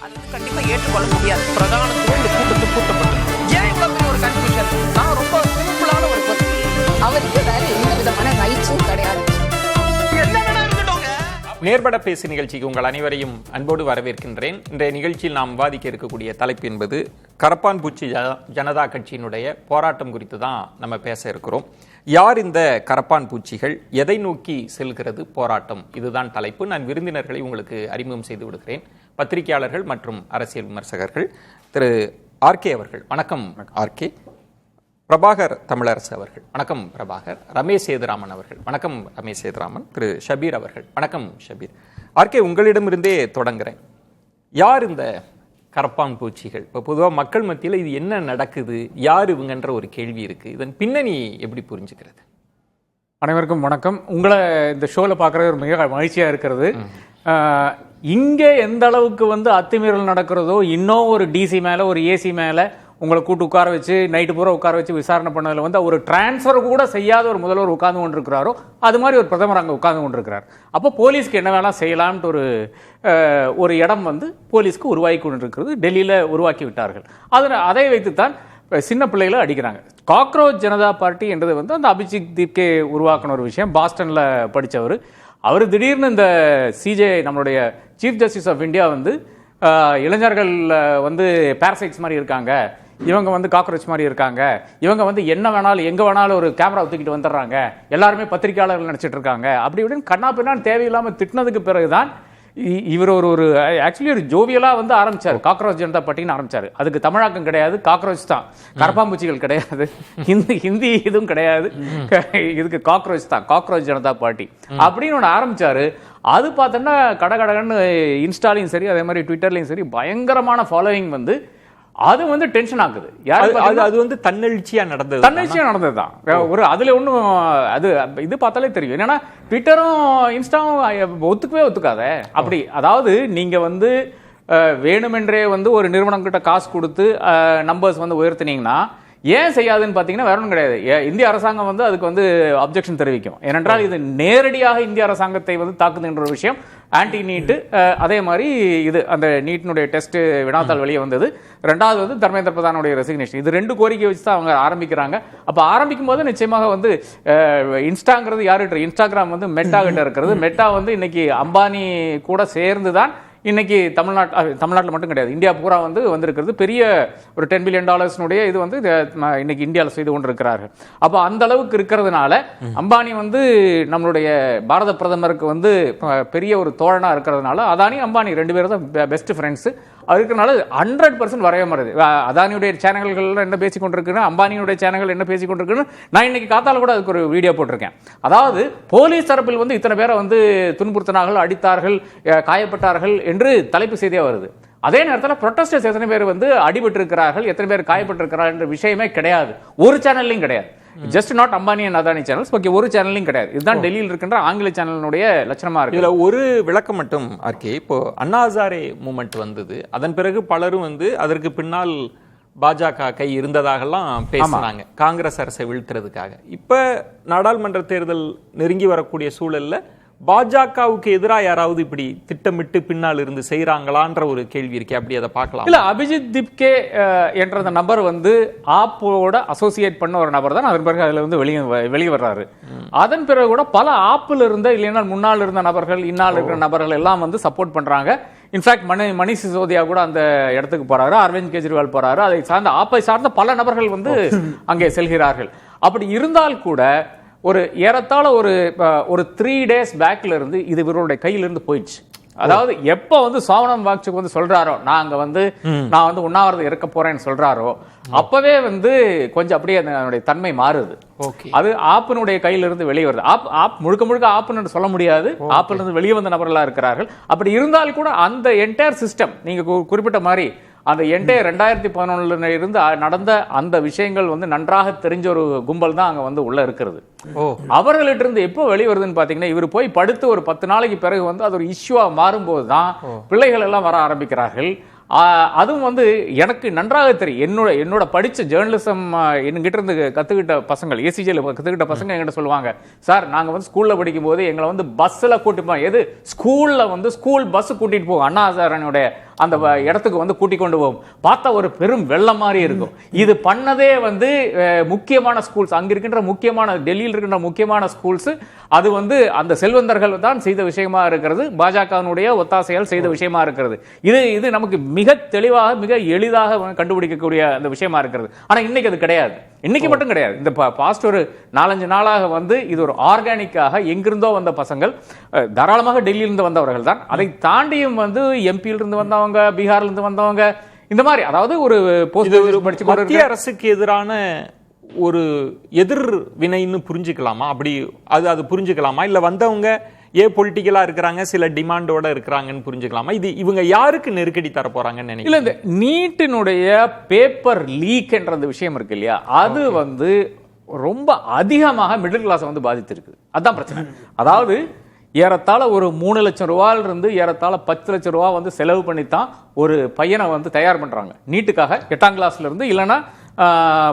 அது கண்டிப்பா ஏற்றுக்கொள்ள முடியாது. பிரதானத்துவம் இந்த கூட்டத்தில் கூட்டப்பட்டது. ஏன் இவ்வளவு பெரிய ஒரு கன்ஃபியூஷன்? நான் ரொம்ப சிம்பிளான ஒரு பர்சன். அவருக்கு வேற எந்த விதமான ரைட்ஸும் கிடையாது. நேர்பட பேசு நிகழ்ச்சிக்கு உங்கள் அனைவரையும் அன்போடு வரவேற்கின்றேன். இன்றைய நிகழ்ச்சியில் நாம் விவாதிக்க இருக்கக்கூடிய தலைப்பு என்பது கரப்பான்பூச்சி ஜனதா கட்சியினுடைய போராட்டம் குறித்து தான் நம்ம பேச இருக்கிறோம். யார் இந்த கரப்பான் பூச்சிகள், எதை நோக்கி செல்கிறது போராட்டம், இதுதான் தலைப்பு. நான் விருந்தினர்களை உங்களுக்கு அறிமுகம் செய்து விடுகிறேன். பத்திரிகையாளர்கள் மற்றும் அரசியல் விமர்சகர்கள். திரு ஆர்கே அவர்கள், வணக்கம் ஆர்கே. பிரபாகர் தமிழரசு அவர்கள், வணக்கம் பிரபாகர். ரமேஷ் சேதுராமன் அவர்கள், வணக்கம் ரமேஷ் சேதுராமன். திரு ஷபீர் அவர்கள், வணக்கம் ஷபீர். ஆர்கே, உங்களிடமிருந்தே தொடங்குறேன். யார் இந்த கரப்பான் பூச்சிகள்? இப்போ பொதுவாக மக்கள் மத்தியில் இது என்ன நடக்குது, யார் இவங்கன்ற ஒரு கேள்வி இருக்கு. இதன் பின்னணி எப்படி புரிஞ்சுக்கிறது? அனைவருக்கும் வணக்கம். உங்களை இந்த ஷோவில் பார்க்குறது ஒரு மிக மகிழ்ச்சியாக இருக்கிறது. இங்கே எந்த அளவுக்கு அத்துமீறல் நடக்கிறதோ, இன்னும் ஒரு டிசி மேலே ஒரு ஏசி மேலே உங்களை கூட்டு உட்கார வச்சு நைட்டு பூரா உட்கார வச்சு விசாரணை பண்ணதில் ஒரு டிரான்ஸ்ஃபர் கூட செய்யாத ஒரு முதல்வர் உட்கார்ந்து கொண்டிருக்கிறாரோ, அது மாதிரி ஒரு பிரதமர் அங்கே உட்கார்ந்து கொண்டிருக்கிறார். அப்போ போலீஸ்க்கு என்ன வேணால் செய்யலாம்ட்டு ஒரு இடம் போலீஸ்க்கு உருவாக்கி கொண்டிருக்கிறது. டெல்லியில் உருவாக்கி விட்டார்கள். அதை வைத்துத்தான் சின்ன பிள்ளைகளை அடிக்கிறாங்க. காக்ரோச் ஜனதா பார்ட்டி என்றது அந்த அபிஜித் தீப்கே உருவாக்கின ஒரு விஷயம். பாஸ்டனில் படித்தவர் அவர். திடீர்னு இந்த சிஜே, நம்மளுடைய சீஃப் ஜஸ்டிஸ் ஆஃப் இந்தியா இளைஞர்கள் பேரசைட்ஸ் மாதிரி இருக்காங்க, இவங்க காக்ரோச் மாதிரி இருக்காங்க, இவங்க என்ன வேணாலும் எங்கே வேணாலும் ஒரு கேமரா தூக்கிட்டு வந்துடுறாங்க, எல்லாருமே பத்திரிகையாளர்கள் நினச்சிட்டு இருக்காங்க, அப்படி இப்படின்னு கண்ணா பின்னான்னு தேவையில்லாமல் திட்டினதுக்கு பிறகுதான் இவர் ஒரு ஆக்சுவலி ஒரு ஜோவியலாக ஆரம்பிச்சார். காக்ரோச் ஜனதா பார்ட்டின்னு ஆரம்பிச்சார். அதுக்கு தமிழாக்கம் கிடையாது, காக்ரோச் தான், கரப்பாம்பூச்சிகள் கிடையாது, ஹிந்தி இதுவும் கிடையாது, இதுக்கு காக்ரோச் தான், காக்ரோச் ஜனதா பார்ட்டி அப்படின்னு ஒன்று ஆரம்பிச்சாரு. அது பார்த்தோன்னா கடகடகன்னு இன்ஸ்டாலையும் சரி, அதே மாதிரி ட்விட்டர்லையும் சரி பயங்கரமான ஃபாலோவிங் அது டென்ஷன் ஆகுது. அது தன்னெழுச்சியா நடந்தது, தன்னெழுச்சியா நடந்ததுதான். ஒரு அதுல ஒன்றும் அது இது பார்த்தாலே தெரியும். என்னன்னா ட்விட்டரும் இன்ஸ்டாவும் ஒத்துக்காத அப்படி. அதாவது நீங்க வேணுமென்றே ஒரு நிறுவனம் கிட்ட காசு கொடுத்து நம்பர்ஸ் உயர்த்தினீங்கன்னா ஏன் செய்யாதுன்னு பார்த்தீங்கன்னா வேற ஒன்றும் கிடையாது. இந்திய அரசாங்கம் அதுக்கு அப்ஜெக்ஷன் தெரிவிக்கும். ஏனென்றால் இது நேரடியாக இந்திய அரசாங்கத்தை தாக்குதுன்ற ஒரு விஷயம். ஆன்டி நீட்டு, அதே மாதிரி இது அந்த நீட்டினுடைய டெஸ்ட் வினாத்தாள் வெளியே வந்தது. ரெண்டாவது தர்மேந்திர பிரதானுடைய ரெசிக்னேஷன். இது ரெண்டு கோரிக்கை வச்சு தான் அவங்க ஆரம்பிக்கிறாங்க. அப்போ ஆரம்பிக்கும் போது நிச்சயமாக இன்ஸ்டாங்கிறது யாருகிட்ட, இன்ஸ்டாகிராம் மெட்டா கிட்ட இருக்கிறது. மெட்டா இன்னைக்கு அம்பானி கூட சேர்ந்து தான் இன்னைக்கு தமிழ்நாட்டில் மட்டும் கிடையாது, இந்தியா பூரா வந்திருக்கிறது. பெரிய ஒரு $10 பில்லியன் இது இன்னைக்கு இந்தியாவில் செய்து கொண்டிருக்கிறார்கள். அப்போ அந்த அளவுக்கு இருக்கிறதுனால அம்பானி நம்மளுடைய பாரத பிரதமருக்கு பெரிய ஒரு தோழனா இருக்கிறதுனால, அதானி அம்பானி ரெண்டு பேரும் தான் பெஸ்ட் ஃப்ரெண்ட்ஸ். அதுக்குனால 100% வரவே மாறுது. அதானியுடைய சேனல்கள் என்ன பேசி கொண்டிருக்குன்னு, அம்பானியுடைய சேனல்கள் என்ன பேசி கொண்டிருக்குன்னு நான் இன்னைக்கு காத்தால கூட அதுக்கு ஒரு வீடியோ போட்டிருக்கேன். அதாவது போலீஸ் தரப்பில் இத்தனை பேரை துன்புறுத்தினார்கள், அடித்தார்கள், காயப்பட்டார்கள் என்று தலைப்பு செய்தியா வருது. அதே நேரத்தில் ப்ரொட்டஸ்டர்ஸ் எத்தனை பேர் அடிபட்டு இருக்கிறார்கள், எத்தனை பேர் காயப்பட்டிருக்கிறார்கள் என்ற விஷயமே கிடையாது. ஒரு சேனல்லையும் கிடையாது. Just not Ambani and Adani channels. Okay, ஒரு சேனலையும் கிடையாது. இதுதான் டெல்லியில் இருக்கின்ற ஆங்கில சேனலுடைய லட்சணமா இருக்கு. இதுல ஒரு விளக்கம் மட்டும் ஆர்கே. இப்போ அண்ணா ஹசாரே மூமெண்ட் வந்தது, அதன் பிறகு பலரும் அதற்கு பின்னால் பாஜக கை இருந்ததாகலாம் பேசினாங்க, காங்கிரஸ் அரசை வீழ்த்துறதுக்காக. இப்ப நாடாளுமன்ற தேர்தல் நெருங்கி வரக்கூடிய சூழல்ல பாஜகவுக்கு எதிராக யாராவது இப்படி திட்டமிட்டு பின்னால் இருந்து செய்யறாங்களான்ற ஒரு கேள்வி இருக்கே, அப்படி அதை பார்க்கலாம். இல்ல, அபிஜித் தீப்கே என்ற அந்த நபர் ஆப்போட அசோசியேட் பண்ண ஒரு நபர் தான். அதன் பிறகு அதுல வெளியே வர்றாரு. அதன் பிறகு கூட பல ஆப்பில் இருந்த, இல்லைன்னா முன்னால் இருந்த நபர்கள், இன்னால் இருக்கிற நபர்கள் எல்லாம் சப்போர்ட் பண்றாங்க. இன்ஃபேக்ட் மணிஷ் சிசோதியா கூட அந்த இடத்துக்கு போறாரு, அரவிந்த் கெஜ்ரிவால் போறாரு, அதை சார்ந்த ஆப்பை சார்ந்த பல நபர்கள் அங்கே செல்கிறார்கள். அப்படி இருந்தால் கூட ஒரு ஏறத்தாழ ஒரு 3 days பேக்ல இருந்து இது இவருடைய கையிலிருந்து போயிடுச்சு. அதாவது எப்ப சோவனம் வாக்சுக்கு சொல்றாரோ, நான் உண்ணாவிரதம் இருக்க போறேன்னு சொல்றாரோ, அப்பவே கொஞ்சம் அப்படியே அதனுடைய தன்மை மாறுது. அது ஆப்பினுடைய கையிலிருந்து வெளியே வருது. ஆப் முழுக்க ஆப்புன்னு சொல்ல முடியாது, ஆப்பில் இருந்து வெளியே வந்த நபர்களா இருக்கிறார்கள். அப்படி இருந்தால் கூட அந்த என்டையர் சிஸ்டம், நீங்க குறிப்பிட்ட மாதிரி அந்த என்டையர் 2011 இருந்து நடந்த அந்த விஷயங்கள் நன்றாக தெரிஞ்ச ஒரு கும்பல் தான் அங்க உள்ள இருக்கிறது. அவர்களிட்ட இருந்து எப்போ வெளிவருதுன்னு பாத்தீங்கன்னா, இவர் போய் படுத்து ஒரு 10 நாளைக்கு பிறகு அது ஒரு இஷ்யூவா மாறும்போது தான் பிள்ளைகள் எல்லாம் வர ஆரம்பிக்கிறார்கள். அதுவும் வந்து எனக்கு நன்றாக தெரியும். என்னோட படிச்ச ஜேர்னலிசம் என்கிட்ட இருந்து கத்துக்கிட்ட பசங்கள், ஏசிஜியில் கத்துக்கிட்ட பசங்க என்கிட்ட சொல்லுவாங்க, சார் நாங்க வந்து ஸ்கூல்ல படிக்கும் போது எங்களை வந்து பஸ்ல கூட்டிட்டு போவோம். எது ஸ்கூல்ல வந்து ஸ்கூல் பஸ் கூட்டிட்டு போவோம், அண்ணா ஹசாரனுடைய அந்த இடத்துக்கு வந்து கூட்டிக் கொண்டு போவோம். பார்த்தா ஒரு பெரும் வெள்ளம் மாதிரி இருக்கும். இது பண்ணதே வந்து முக்கியமான ஸ்கூல்ஸ், அங்க இருக்கின்ற முக்கியமான, டெல்லியில் இருக்கின்ற முக்கியமான ஸ்கூல்ஸ். அது வந்து அந்த செல்வந்தர்கள் தான் செய்த விஷயமா இருக்கிறது, பாஜகவினுடைய ஒத்தாசையால் செய்த விஷயமா இருக்கிறது. இது நமக்கு மிக தெளிவாக மிக எளிதாக கண்டுபிடிக்கக்கூடிய அந்த விஷயமா இருக்கிறது. ஆனா இன்னைக்கு அது கிடையாது. இன்னைக்கு மட்டும் கிடையாது, இந்த பாஸ்ட் ஒரு 4-5 நாளாக வந்து இது ஒரு ஆர்கானிக்காக எங்கிருந்தோ வந்த பசங்கள், தாராளமாக டெல்லியிலிருந்து வந்தவர்கள் தான். அதை தாண்டியும் வந்து எம்பியிலிருந்து வந்தவங்க, பீகார்ல இருந்து வந்தவங்க, இந்த மாதிரி, அதாவது ஒரு மத்திய அரசுக்கு எதிரான ஒரு எதிர்வினைன்னு புரிஞ்சுக்கலாமா? அப்படி அது புரிஞ்சுக்கலாமா? இல்ல வந்தவங்க பொலிட்டிக்கலா இருக்கிறாங்க, சில டிமாண்டோட இருக்கிறாங்கன்னு புரிஞ்சுக்கலாமா? இது இவங்க யாருக்கு நெருக்கடி தர போறாங்கன்னு நினைக்கிறேன். இல்ல, இந்த நீட்டினுடைய பேப்பர் லீக் என்ற விஷயம் இருக்கு இல்லையா, அது வந்து ரொம்ப அதிகமாக மிடில் கிளாஸ் வந்து பாதித்திருக்கு. அதுதான் பிரச்சனை. அதாவது ஏறத்தாழ ஒரு 3 லட்சம் ரூபாயிலிருந்து ஏறத்தாழ 10 லட்சம் ரூபாய் வந்து செலவு பண்ணித்தான் ஒரு பையனை வந்து தயார் பண்றாங்க நீட்டுக்காக. 8ஆம் கிளாஸ்ல இருந்து இல்லைன்னா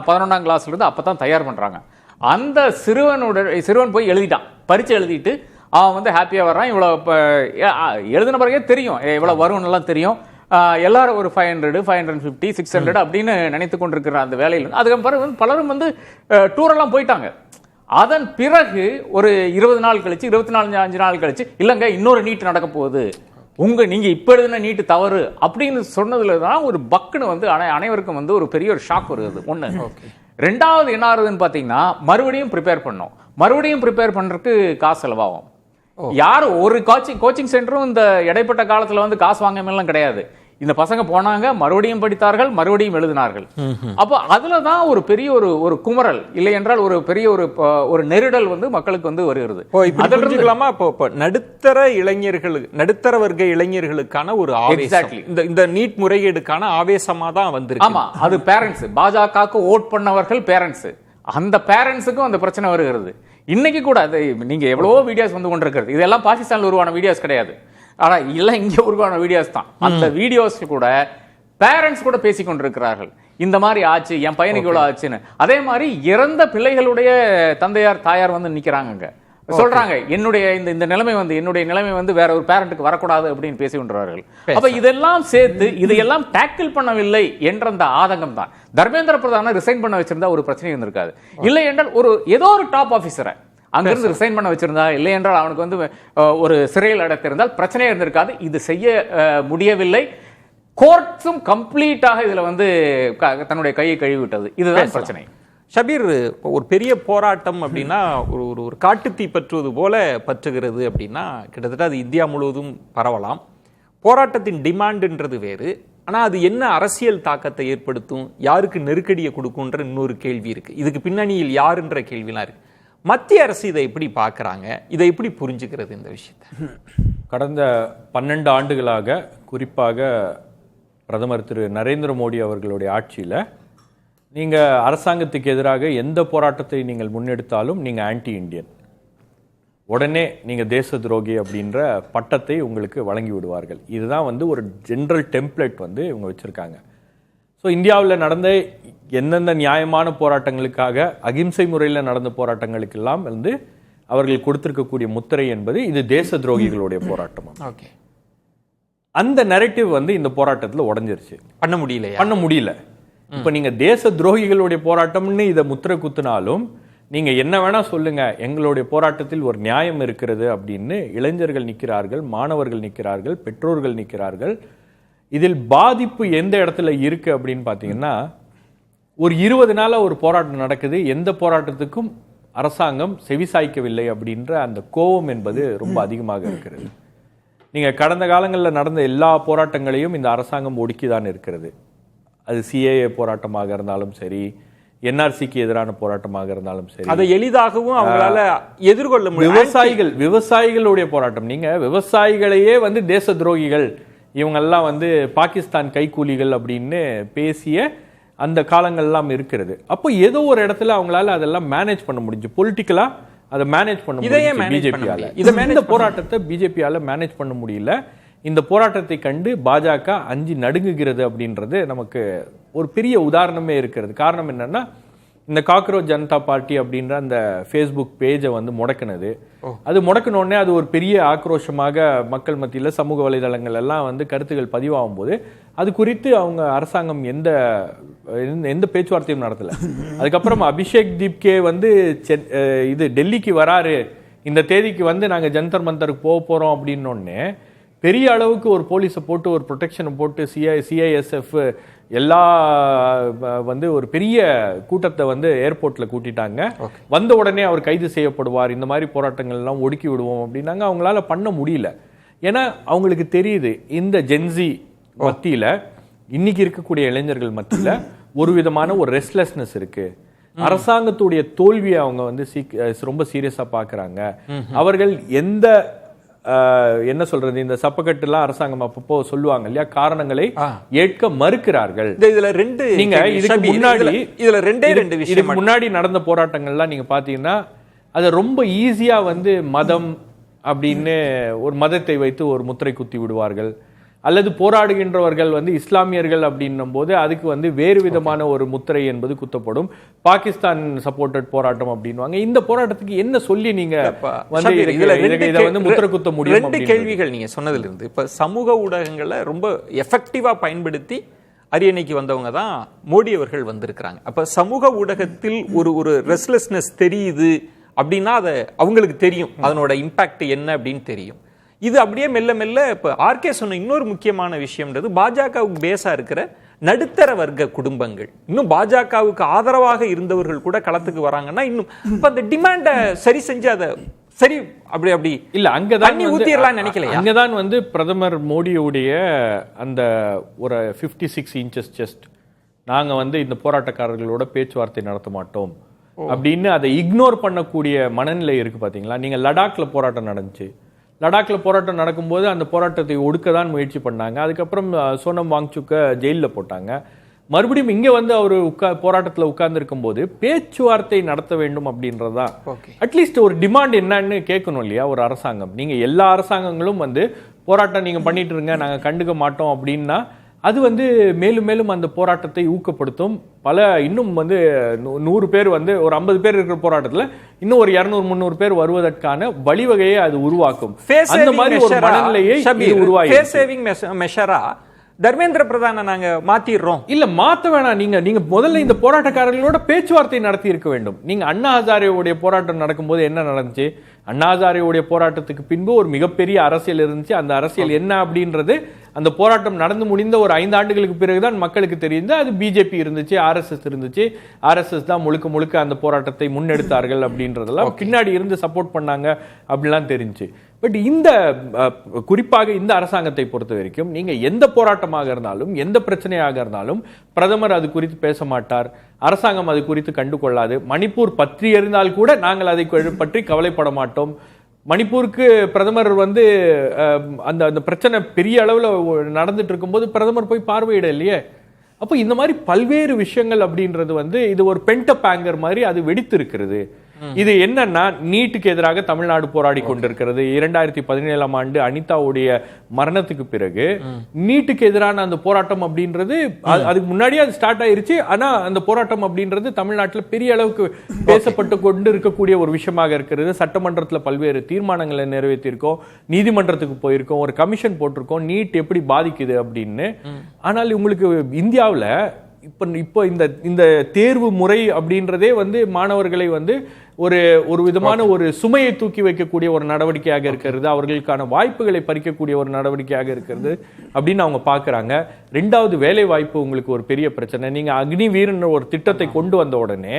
11ஆம் கிளாஸ்ல இருந்து அப்பதான் தயார் பண்றாங்க. அந்த சிறுவன் போய் எழுதிட்டான், பரீட்சை எழுதிட்டு அவன் வந்து ஹாப்பியா வர்றான். இவ்வளவு எழுதின பிறகே தெரியும் இவ்வளவு வரும்னு எல்லாம் தெரியும். எல்லாரும் ஒரு 500, 550, 600 அப்படின்னு நினைத்து கொண்டிருக்கிற அந்த வேலையில் அதுக்கப்புறம் பலரும் வந்து டூர் எல்லாம் போயிட்டாங்க. அதன் பிறகு ஒரு 20 நாள் கழிச்சு, 24 நாள் கழிச்சு, இல்லங்க இன்னொரு நீட் நடக்க போகுது, நீங்க இப்ப எழுதின நீட்டு தவறு அப்படின்னு சொன்னதுல தான் ஒரு பக்குன்னு வந்து அனைவருக்கும் வந்து ஒரு பெரிய ஒரு ஷாக் வருது. ஒண்ணு. ரெண்டாவது என்ன ஆகுதுன்னு பாத்தீங்கன்னா, மறுபடியும் ப்ரிப்பேர் பண்றதுக்கு காசு செலவாகும். யாரும் ஒரு கோச்சிங் சென்டரும் இந்த இடைப்பட்ட காலத்துல வந்து காசு வாங்காமலாம் கிடையாது. இந்த பசங்க போனாங்க, மறுபடியும் படித்தார்கள், மறுபடியும் எழுதினார்கள். அப்போ அதுலதான் ஒரு பெரிய ஒரு குமரல், இல்லை என்றால் ஒரு பெரிய ஒரு நெருடல் வந்து மக்களுக்கு வந்து வருகிறது. நடுத்தர வர்க்க இளைஞர்களுக்கான ஒரு ஆவேசம், இந்த நீட் முறைகேடுக்கான ஆவேசமா தான் வந்து. ஆமா, அது பேரண்ட்ஸ், பாஜகவுக்கு ஓட் பண்ணவர்கள் பேரண்ட்ஸ், அந்த பேரண்ட்ஸுக்கும் அந்த பிரச்சனை வருகிறது. இன்னைக்கு கூட நீங்க எவ்வளவோ வீடியோஸ் வந்து கொண்டிருக்கிறது, இதெல்லாம் பாகிஸ்தான்ல உருவான வீடியோஸ் கிடையாது, ஆனா இல்ல இங்க உருவான வீடியோஸ் தான். அந்த வீடியோஸ் கூட பேரண்ட்ஸ் கூட பேசிக் கொண்டிருக்கிறார்கள், இந்த மாதிரி ஆச்சு, என் பையனுக்கு இவ்வளவு ஆச்சுன்னு. அதே மாதிரி இறந்த பிள்ளைகளுடைய தந்தையார் தாயார் வந்து நிக்கிறாங்க, சொல்றாங்க என்னுடைய இந்த நிலைமை வந்து, என்னுடைய நிலைமை வந்து வேற ஒரு பேரண்ட்டுக்கு வரக்கூடாது அப்படின்னு பேசி கொண்டார்கள். அப்ப இதெல்லாம் சேர்த்து இதையெல்லாம் டேக்கிள் பண்ணவில்லை என்ற அந்த ஆதங்கம் தான். தர்மேந்திர பிரதான ரிசைன் பண்ண வச்சிருந்தா ஒரு பிரச்சனை இருந்திருக்காது. இல்லை என்றால் ஏதோ ஒரு டாப் ஆபீசரை அங்கிருந்து ரிசைன் பண்ண வச்சிருந்தா, இல்லை என்றால் அவனுக்கு வந்து ஒரு சிறையில் அடைத்திருந்தால் பிரச்சனையே இருந்திருக்காது. இது செய்ய முடியவில்லை. கோர்ட்ஸும் கம்ப்ளீட்டாக இதுல வந்து தன்னுடைய கையை கழுவிவிட்டது. இதுதான் பிரச்சனை. ஷபீர், ஒரு பெரிய போராட்டம் அப்படின்னா ஒரு காட்டுத்தீ பற்றுவது போல பற்றுகிறது அப்படின்னா கிட்டத்தட்ட அது இந்தியா முழுவதும் பரவலாம். போராட்டத்தின் டிமாண்டுன்றது வேறு, ஆனா அது என்ன அரசியல் தாக்கத்தை ஏற்படுத்தும், யாருக்கு நெருக்கடியை கொடுக்கும்ன்ற இன்னொரு கேள்வி இருக்கு. இதுக்கு பின்னணியில் யாருன்ற கேள்விலாம் இருக்கு. மத்திய அரசு இதை எப்படி பார்க்குறாங்க, இதை எப்படி புரிஞ்சுக்கிறது இந்த விஷயத்தை? கடந்த 12 ஆண்டுகளாக குறிப்பாக பிரதமர் திரு நரேந்திர மோடி அவர்களுடைய ஆட்சியில் நீங்கள் அரசாங்கத்துக்கு எதிராக எந்த போராட்டத்தை நீங்கள் முன்னெடுத்தாலும் நீங்கள் ஆன்டி இண்டியன், உடனே நீங்கள் தேச துரோகி அப்படின்ற பட்டத்தை உங்களுக்கு வழங்கி விடுவார்கள். இதுதான் வந்து ஒரு ஜென்ரல் டெம்ப்ளேட் வந்து இவங்க வச்சுருக்காங்க. ஸோ இந்தியாவில் நடந்த எந்தெந்த நியாயமான போராட்டங்களுக்காக, அகிம்சை முறையில் நடந்த போராட்டங்களுக்கெல்லாம் வந்து அவர்கள் கொடுத்திருக்கக்கூடிய முத்திரை என்பது இது தேச துரோகிகளுடைய போராட்டம். ஓகே, அந்த நரேட்டிவ் வந்து இந்த போராட்டத்தில் உடஞ்சிருச்சு. பண்ண முடியல. இப்ப நீங்க தேச துரோகிகளுடைய போராட்டம்னு இதை முத்திரை குத்தினாலும் நீங்க என்ன வேணா சொல்லுங்க, எங்களுடைய போராட்டத்தில் ஒரு நியாயம் இருக்கிறது அப்படின்னு இளைஞர்கள் நிற்கிறார்கள், மாணவர்கள் நிற்கிறார்கள், பெற்றோர்கள் நிற்கிறார்கள். இதில் பாதிப்பு எந்த இடத்துல இருக்கு அப்படின்னு பாத்தீங்கன்னா, ஒரு 20 நாளா ஒரு போராட்டம் நடக்குது, எந்த போராட்டத்துக்கும் அரசாங்கம் செவிசாய்க்கவில்லை அப்படின்ற அந்த கோபம் என்பது ரொம்ப அதிகமாக இருக்கிறது. நீங்க கடந்த காலங்களில் நடந்த எல்லா போராட்டங்களையும் இந்த அரசாங்கம் ஒடுக்கிதான் இருக்கிறது. அது சிஏஏ போராட்டமாக இருந்தாலும் சரி, என்ஆர்சிக்கு எதிரான போராட்டமாக இருந்தாலும் சரி, அதை எளிதாகவும் அவங்களால எதிர்கொள்ள முடியும். விவசாயிகளுடைய போராட்டம், நீங்க விவசாயிகளையே வந்து தேச துரோகிகள், இவங்கெல்லாம் வந்து பாகிஸ்தான் கைக்கூலிகள் அப்படின்னு பேசிய அந்த காலங்கள்லாம் இருக்கிறது. அப்போ ஏதோ ஒரு இடத்துல அவங்களால அதெல்லாம் மேனேஜ் பண்ண முடிஞ்சு, பொலிட்டிக்கலா அதை மேனேஜ் பண்ண முடியும் பிஜேபியால. இந்த போராட்டத்தை பிஜேபியால மேனேஜ் பண்ண முடியல. இந்த போராட்டத்தை கண்டு பாஜக அஞ்சி நடுங்குகிறது அப்படின்றது நமக்கு ஒரு பெரிய உதாரணமே இருக்கிறது. காரணம் என்னன்னா, இந்த காக்ரோச் ஜனதா பார்ட்டி அப்படின்ற அந்த ஃபேஸ்புக் பேஜை வந்து முடக்கினது. அது முடக்கினோடனே அது ஒரு பெரிய ஆக்ரோஷமாக மக்கள் மத்தியில் சமூக வலைதளங்கள் எல்லாம் வந்து கருத்துக்கள் பதிவாகும் போது அது குறித்து அவங்க அரசாங்கம் எந்த பேச்சுவார்த்தையும் நடத்தல. அதுக்கப்புறம் அபிஷேக் தீப்கே வந்து இது டெல்லிக்கு வராரு, இந்த தேதிக்கு வந்து நாங்கள் ஜந்தர் மந்தருக்கு போக போறோம் அப்படின்னோடனே பெரிய அளவுக்கு ஒரு போலீஸை போட்டு ஒரு ப்ரொடெக்ஷனை போட்டு சிஐஎஸ்எஃப் எல்லா வந்து ஒரு பெரிய கூட்டத்தை வந்து ஏர்போர்ட்ல கூட்டிட்டாங்க. வந்த உடனே அவர் கைது செய்யப்படுவார், இந்த மாதிரி போராட்டங்கள் எல்லாம் ஒடுக்கி விடுவோம் அப்படின்னாங்க. அவங்களால பண்ண முடியல. ஏன்னா அவங்களுக்கு தெரியுது இந்த ஜென்சி மத்தியில, இன்னைக்கு இருக்கக்கூடிய இளைஞர்கள் மத்தியில ஒரு விதமான ஒரு ரெஸ்ட்லெஸ்னஸ் இருக்கு. அரசாங்கத்துடைய தோல்வியை அவங்க வந்து ரொம்ப சீரியஸா பாக்குறாங்க. அவர்கள் எந்த என்ன சொல்றது, இந்த சப்பக்கட்டுலாம் அரசாங்கம் அப்பப்போ சொல்லுவாங்க இல்லையா, காரணங்களை ஏற்க மறுக்கிறார்கள். இதுல ரெண்டு, நீங்க இதுக்கு ரெண்டு விஷயம் முன்னாடி நடந்த போராட்டங்கள்லாம் நீங்க பாத்தீங்கன்னா அது ரொம்ப ஈஸியா வந்து மதம் அப்படின்னு ஒரு மதத்தை வைத்து ஒரு முத்திரை குத்தி விடுவார்கள். அல்லது போராடுகின்றவர்கள் வந்து இஸ்லாமியர்கள் அப்படின்னும் போது அதுக்கு வந்து வேறு விதமான ஒரு முத்திரை என்பது குத்தப்படும். பாகிஸ்தான் சப்போர்ட்டட் போராட்டம் அப்படின்வாங்க. இந்த போராட்டத்துக்கு என்ன சொல்லி நீங்க வந்து இதை வந்து முத்திரை குத்த முடியும்? ரெண்டு கேள்விகள் நீங்க சொன்னதுல இருந்து, இப்ப சமூக ஊடகங்களை ரொம்ப எஃபெக்டிவா பயன்படுத்தி அரியணைக்கு வந்தவங்க தான் மோடி அவர்கள் வந்திருக்கிறாங்க. அப்ப சமூக ஊடகத்தில் ஒரு ரெஸ்ட்லெஸ்னஸ் தெரியுது அப்படின்னா அது அவங்களுக்கு தெரியும், அதனோட இம்பாக்ட் என்ன அப்படின்னு தெரியும். இது அப்படியே மெல்ல மெல்ல இப்ப ஆர்கே சொன்ன இன்னொரு முக்கியமான விஷயம்ன்றது, பாஜகவுக்கு பேஸா இருக்கிற நடுத்தர வர்க்க குடும்பங்கள், இன்னும் பாஜகவுக்கு ஆதரவாக இருந்தவர்கள் கூட களத்துக்கு வராங்கன்னா இன்னும் இப்ப அந்த டிமாண்ட சரி செஞ்சு அதை சரி அப்படி இல்ல அங்கதான் ஊத்திரலாம் நினைக்கலையா? அங்கதான் வந்து பிரதமர் மோடியுடைய அந்த ஒரு 56 inches செஸ்ட், நாங்க வந்து இந்த போராட்டக்காரர்களோட பேச்சுவார்த்தை நடத்த மாட்டோம் அப்படின்னு அதை இக்னோர் பண்ணக்கூடிய மனநிலை இருக்கு பாத்தீங்களா? நீங்க லடாக்ல போராட்டம் நடந்துச்சு. லடாக்ல போராட்டம் நடக்கும்போது அந்த போராட்டத்தை ஒடுக்க தான் முயற்சி பண்ணாங்க. அதுக்கப்புறம் சோனம் வாங்சுக்க ஜெயிலில் போட்டாங்க. மறுபடியும் இங்க வந்து அவர் போராட்டத்தில் உட்கார்ந்து இருக்கும் போது பேச்சுவார்த்தை நடத்த வேண்டும் அப்படின்றதா அட்லீஸ்ட் ஒரு டிமாண்ட் என்னன்னு கேட்கணும் இல்லையா ஒரு அரசாங்கம்? நீங்க எல்லா அரசாங்கங்களும் வந்து போராட்டம் நீங்க பண்ணிட்டு இருங்க, நாங்க கண்டுக்க மாட்டோம் அப்படின்னா அது வந்து மேலும் மேலும் அந்த போராட்டத்தை ஊக்கப்படுத்தும். இன்னும் வந்து 100 பேர் வந்து ஒரு 50 பேர் இருக்கிற போராட்டத்துல இன்னும் ஒரு 200-300 பேர் வருவதற்கான வழிவகையை அது உருவாக்கும். அந்த மாதிரி ஒரு மனநிலையை உருவாக்கி தர்மேந்திர பிரதான நாங்க மாத்திடுறோம். இல்ல மாத்த வேணாம். நீங்க முதல்ல இந்த போராட்டக்காரர்களோட பேச்சுவார்த்தை நடத்தி இருக்க வேண்டும். நீங்க அண்ணா ஹசாரேவுடைய போராட்டம் நடக்கும்போது என்ன நடந்துச்சு? அண்ணா ஹசாரேவுடைய போராட்டத்துக்கு பின்பு ஒரு மிகப்பெரிய அரசியல் இருந்துச்சு. அந்த அரசியல் என்ன அப்படின்றது அந்த போராட்டம் நடந்து முடிந்த ஒரு 5 ஆண்டுகளுக்கு பிறகுதான் மக்களுக்கு தெரியுது. அது பிஜேபி இருந்துச்சு, ஆர்எஸ்எஸ் இருந்துச்சு. ஆர்எஸ்எஸ் தான் முழுக்க அந்த போராட்டத்தை முன்னெடுத்தார்கள் அப்படின்றதெல்லாம் பின்னாடி இருந்து சப்போர்ட் பண்ணாங்க அப்படிலாம் தெரிஞ்சு. பட் இந்த குறிப்பாக இந்த அரசாங்கத்தை பொறுத்த வரைக்கும் நீங்க எந்த போராட்டமாக இருந்தாலும் எந்த பிரச்சனையாக இருந்தாலும் பிரதமர் அது குறித்து பேச மாட்டார், அரசாங்கம் அது குறித்து கண்டு கொள்ளாது. மணிப்பூர் பற்றி எறிந்தால் கூட நாங்கள் அதை பற்றி கவலைப்பட மாட்டோம். மணிப்பூருக்கு பிரதமர் வந்து அந்த பிரச்சனை பெரிய அளவுல நடந்துட்டு இருக்கும்போது பிரதமர் போய் பார்வையிட இல்லையே. அப்போ இந்த மாதிரி பல்வேறு விஷயங்கள் அப்படின்றது வந்து இது ஒரு பென்டப் ஆங்கர் மாதிரி அது வெடித்து இருக்கிறது. இது என்னன்னா, நீட்டுக்கு எதிராக தமிழ்நாடு போராடி கொண்டிருக்கிறது. 2017 ஆண்டு அனிதாவுடைய மரணத்துக்கு பிறகு நீட்டுக்கு எதிரான அந்த போராட்டம் அப்படின்றது அதுக்கு முன்னாடியே அது ஸ்டார்ட் ஆயிருச்சு. ஆனா அந்த போராட்டம் அப்படின்றது தமிழ்நாட்டில் பெரிய அளவுக்கு பேசப்பட்டு கொண்டு இருக்கக்கூடிய ஒரு விஷயமாக இருக்கிறது. சட்டமன்றத்தில் பல்வேறு தீர்மானங்களை நிறைவேற்றிருக்கோம், நீதிமன்றத்துக்கு போயிருக்கோம், ஒரு கமிஷன் போட்டிருக்கோம் நீட் எப்படி பாதிக்குது அப்படின்னு. ஆனால் உங்களுக்கு இந்தியாவில் இப்போ இந்த தேர்வு முறை அப்படின்றதே வந்து மாணவர்களை வந்து ஒரு விதமான ஒரு சுமையை தூக்கி வைக்கக்கூடிய ஒரு நடவடிக்கையாக இருக்கிறது, அவர்களுக்கான வாய்ப்புகளை பறிக்கக்கூடிய ஒரு நடவடிக்கையாக இருக்கிறது அப்படின்னு அவங்க பாக்குறாங்க. 2வது வேலை வாய்ப்பு உங்களுக்கு ஒரு பெரிய பிரச்சனை. நீங்க அக்னி வீரன் ஒரு திட்டத்தை கொண்டு வந்த உடனே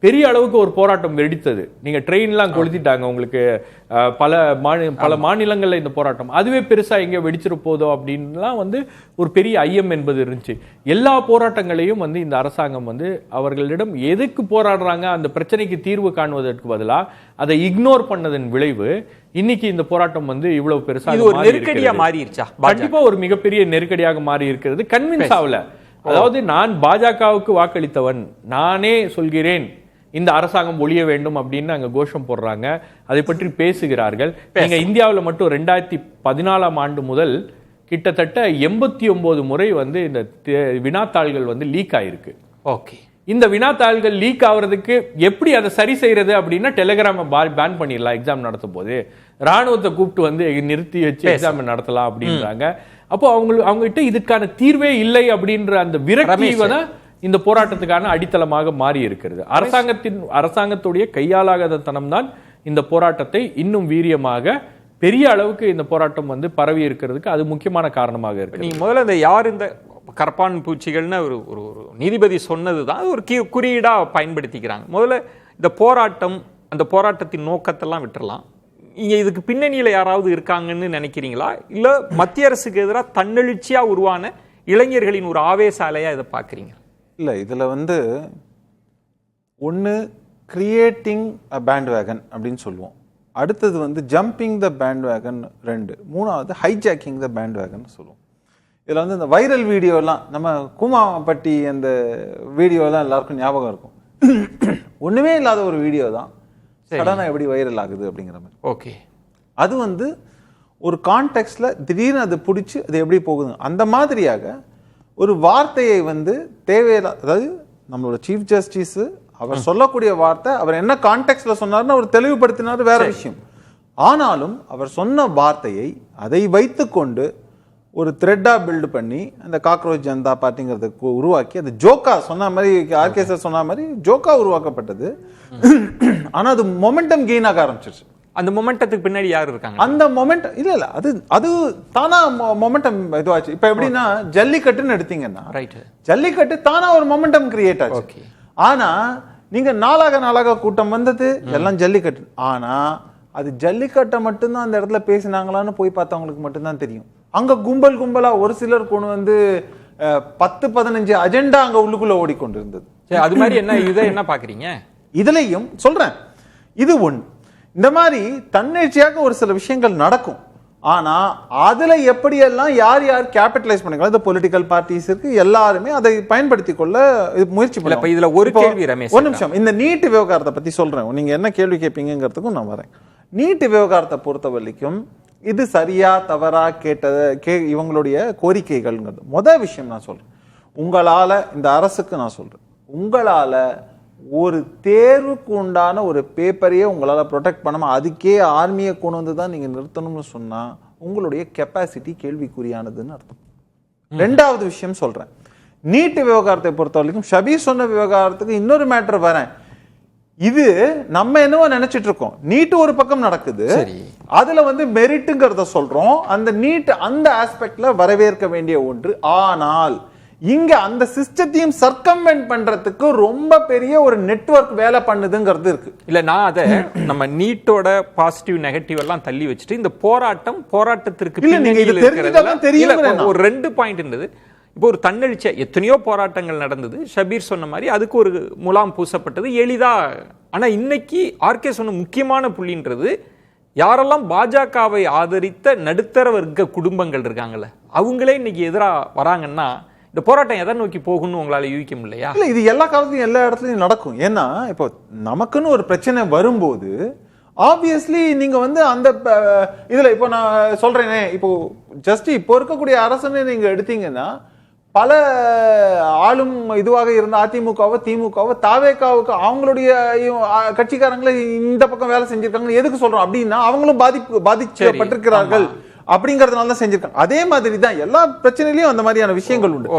பெரிய அளவுக்கு ஒரு போராட்டம் வெடித்தது. நீங்க ட்ரெயின்லாம் கொளுத்திட்டாங்க. உங்களுக்கு பல மாநிலங்கள்ல இந்த போராட்டம் அதுவே பெருசா எங்க வெடிச்சிரு போதோ அப்படின்லாம் வந்து ஒரு பெரிய ஐயம் என்பது இருந்துச்சு. எல்லா போராட்டங்களையும் வந்து இந்த அரசாங்கம் வந்து அவர்களிடம் எதுக்கு போராடுறாங்க, அந்த பிரச்சனைக்கு தீர்வு காணுவதற்கு பதிலா அதை இக்னோர் பண்ணதன் விளைவு இன்னைக்கு இந்த போராட்டம் வந்து இவ்வளவு பெருசா நெருக்கடியா மாறிடுச்சா? கண்டிப்பா ஒரு மிகப்பெரிய நெருக்கடியாக மாறி இருக்கிறது. கன்வின்ஸ் ஆகல. அதாவது நான் பாஜகவுக்கு வாக்களித்தவன், நானே சொல்கிறேன் இந்த அரசாங்கம் ஒழிய வேண்டும் அப்படின்னு அங்க கோஷம் போடுறாங்க, அதை பற்றி பேசுகிறார்கள். நீங்க இந்தியாவில் மட்டும் 2014 ஆண்டு முதல் கிட்டத்தட்ட 89 முறை வந்து இந்த வினாத்தாள்கள் வந்து லீக் ஆயிருக்கு. ஓகே, இந்த வினாத்தாள்கள் லீக் ஆகுறதுக்கு எப்படி அதை சரி செய்யறது அப்படின்னா டெலிகிராம பேன் பண்ணிடலாம். எக்ஸாம் நடத்தும் போது ராணுவத்தை கூப்பிட்டு வந்து நிறுத்தி வச்சு எக்ஸாம் நடத்தலாம் அப்படின்றாங்க. அப்போ அவங்ககிட்ட இதுக்கான தீர்வே இல்லை அப்படின்ற அந்த விரக்தி தான் இந்த போராட்டத்துக்கான அடித்தளமாக மாறி இருக்கிறது. அரசாங்கத்துடைய கையாளாகாத தனம் தான் இந்த போராட்டத்தை இன்னும் வீரியமாக பெரிய அளவுக்கு இந்த போராட்டம் வந்து பரவி இருக்கிறதுக்கு அது முக்கியமான காரணமாக இருக்கு. நீங்க முதல்ல இந்த யார் இந்த கரப்பான் பூச்சிகள்னு ஒரு ஒரு நீதிபதி சொன்னதுதான் ஒரு குறியீடா பயன்படுத்திக்கிறாங்க. முதல்ல இந்த போராட்டம், அந்த போராட்டத்தின் நோக்கத்தெல்லாம் விட்டுறலாம். நீங்க இதுக்கு பின்னணியில யாராவது இருக்காங்கன்னு நினைக்கிறீங்களா, இல்ல மத்திய அரசுக்கு எதிராக தன்னெழுச்சியா உருவான இளைஞர்களின் ஒரு ஆவேச அலையா இதை பாக்குறீங்க? இல்ல, இதுல வந்து ஒன்னு கிரியேட்டிங் அ பேண்ட் வேகன் அப்படின்னு சொல்லுவோம், அடுத்தது வந்து ஜம்பிங் த பேண்ட் வேகன் 2, மூணாவது ஹைஜாக்கிங் த பேண்ட் வேகன் சொல்லுவோம். இதில் வந்து இந்த வைரல் வீடியோலாம், நம்ம கூமாப்பட்டி அந்த வீடியோலாம் எல்லாருக்கும் ஞாபகம் இருக்கும். ஒன்றுமே இல்லாத ஒரு வீடியோ தான் சடனாக எப்படி வைரல் ஆகுது அப்படிங்கிற மாதிரி. ஓகே, அது வந்து ஒரு கான்டெக்ட்ல திடீர்னு அது பிடிச்சி அது எப்படி போகுது, அந்த மாதிரியாக ஒரு வார்த்தையை வந்து தேவையில்லை, அதாவது நம்மளோட சீஃப் ஜஸ்டிஸ் அவர் சொல்லக்கூடிய வார்த்தை அவர் என்ன கான்டெக்ட்ல சொன்னார்னு அவர் தெளிவுபடுத்தினார், வேற விஷயம். ஆனாலும் அவர் சொன்ன வார்த்தையை அதை வைத்துக்கொண்டு ஒரு த்ரெட்டா பில்டு பண்ணி அந்த காக்ரோச் ஜனதா பார்ட்டிங்கிறத உருவாக்கி அது ஜோக்கா சொன்ன மாதிரி, ஆர்கே சார் சொன்ன மாதிரி ஜோக்கா உருவாக்கப்பட்டது. ஆனா அது மொமெண்டம் கெயின் ஆக ஆரம்பிச்சிருச்சு. அந்த மொமெண்டத்துக்கு பின்னாடி யார் இருக்காங்க? அந்த மொமெண்ட் இல்ல அது தானா மொமெண்டம் இதுவாச்சு. இப்ப எப்படின்னா ஜல்லிக்கட்டுன்னு எடுத்தீங்கன்னா, ஜல்லிக்கட்டு தானா ஒரு மொமெண்டம் கிரியேட் ஆச்சு. ஆனா நீங்க நாளாக கூட்டம் வந்தது எல்லாம் ஜல்லிக்கட்டு. ஆனா அது ஜல்லிக்கட்டை மட்டும்தான் அந்த இடத்துல பேசினாங்களான்னு போய் பார்த்தவங்களுக்கு மட்டும்தான் தெரியும். அங்க கும்பலா ஒரு சிலர் கொண்டு வந்து 10-15 அஜெண்டா அங்க உள்ளுக்குள்ள ஓடிக்கொண்டிருந்தது. அது மாதிரி இதை என்ன பாக்குறீங்க? இதுலயும் சொல்றேன், இது ஒண்ணு. இந்த மாதிரி தன்னெழுச்சியாக ஒரு சில விஷயங்கள் நடக்கும். ஆனா அதுல எப்படியெல்லாம் யார் கேபிட்டலைஸ் பண்ணிக்கலாம், இந்த பொலிட்டிக்கல் பார்ட்டிஸ் இருக்கு, எல்லாருமே அதை பயன்படுத்தி கொள்ள முயற்சி பண்ணல. இதுல ஒரு கேள்வி ரமேஷ், ஒரு நிமிஷம், இந்த நீட் விவகாரத்தை பத்தி சொல்றேன், நீங்க என்ன கேள்வி கேட்பீங்கிறதுக்கும் நான் வரேன். நீட் விவகாரத்தை பொறுத்த வரைக்கும் இது சரியா தவறா இவங்களுடைய கோரிக்கைகள்ங்கிறது முதல் விஷயம். நான் சொல்றேன், உங்களால இந்த அரசுக்கு நான் சொல்றேன், உங்களால ஒரு தேர்வுக்கு உண்டான ஒரு பேப்பரையே உங்களால ப்ரொடெக்ட் பண்ணாம அதுக்கே ஆர்மியை கொண்டு வந்து தான் நீங்க நிறுத்தணும்னு சொன்னா உங்களுடைய கெப்பாசிட்டி கேள்விக்குறியானதுன்னு அர்த்தம். ரெண்டாவது விஷயம் சொல்றேன், நீட் விவகாரத்தை பொறுத்த வரைக்கும் ஷபீர் சொன்ன விவகாரத்துக்கு இன்னொரு மேட்டர் வரேன். இது நம்ம என்னவோ நினைச்சிட்டு இருக்கோம், நீட் ஒரு பக்கம் நடக்குது, அதுல வந்து மெரிட்டுங்கிறத சொல்றோம், அந்த நீட் அந்த ஆஸ்பெக்ட்ல வரவேற்க வேண்டிய ஒன்று. ஆனால் இங்க அந்த சிஸ்டத்தையும் சர்க்கம்வென்ட் பண்றதுக்கு ரொம்ப பெரிய ஒரு நெட்வொர்க் வேலை பண்ணுதுங்கிறது இருக்கு. இல்ல, நான் அதை நம்ம நீட்டோட பாசிட்டிவ் நெகட்டிவ் எல்லாம் தள்ளி வச்சுட்டு இந்த போராட்டத்திற்கு ஒரு 2 பாயிண்ட் இருந்தது. இப்போ ஒரு தன்னெழுச்சி, எத்தனையோ போராட்டங்கள் நடந்தது, ஷபீர் சொன்ன மாதிரி அதுக்கு ஒரு முலாம் பூசப்பட்டது எளிதா. ஆனா இன்னைக்கு ஆர்கே சொன்ன முக்கியமான புள்ளின்றது, யாரெல்லாம் பாஜகவை ஆதரித்த நடுத்தர வர்க்க குடும்பங்கள் இருக்காங்கல்ல, அவங்களே இன்னைக்கு எதிராக வராங்கன்னா இந்த போராட்டம் எதை நோக்கி போகும்னு உங்களால யூகிக்க முடியலையா? இல்ல, இது எல்லா காலத்திலும் எல்லா இடத்துலயும் நடக்கும். ஏன்னா இப்போ நமக்குன்னு ஒரு பிரச்சனை வரும்போது ஆப்வியஸ்லி நீங்க வந்து அந்த இதுல இப்போ நான் சொல்றேனே, இப்போ ஜஸ்ட் இப்போ இருக்கக்கூடிய அரசுன்னு நீங்க எடுத்தீங்கன்னா பல ஆளும் இதுவாக இருந்த அதிமுகவோ திமுகவோ தாவேகாவுக்கு அவங்களுடைய கட்சிக்காரங்களை இந்த பக்கம் வேலை செஞ்சிருக்காங்க. எதுக்கு சொல்றோம் அப்படின்னா அவங்களும் பாதிக்கப்பட்டிருக்கிறார்கள் அப்படிங்கறதுனால தான் செஞ்சிருக்காங்க. அதே மாதிரி தான் எல்லா பிரச்சனையிலயும் அந்த மாதிரியான விஷயங்கள் உண்டு.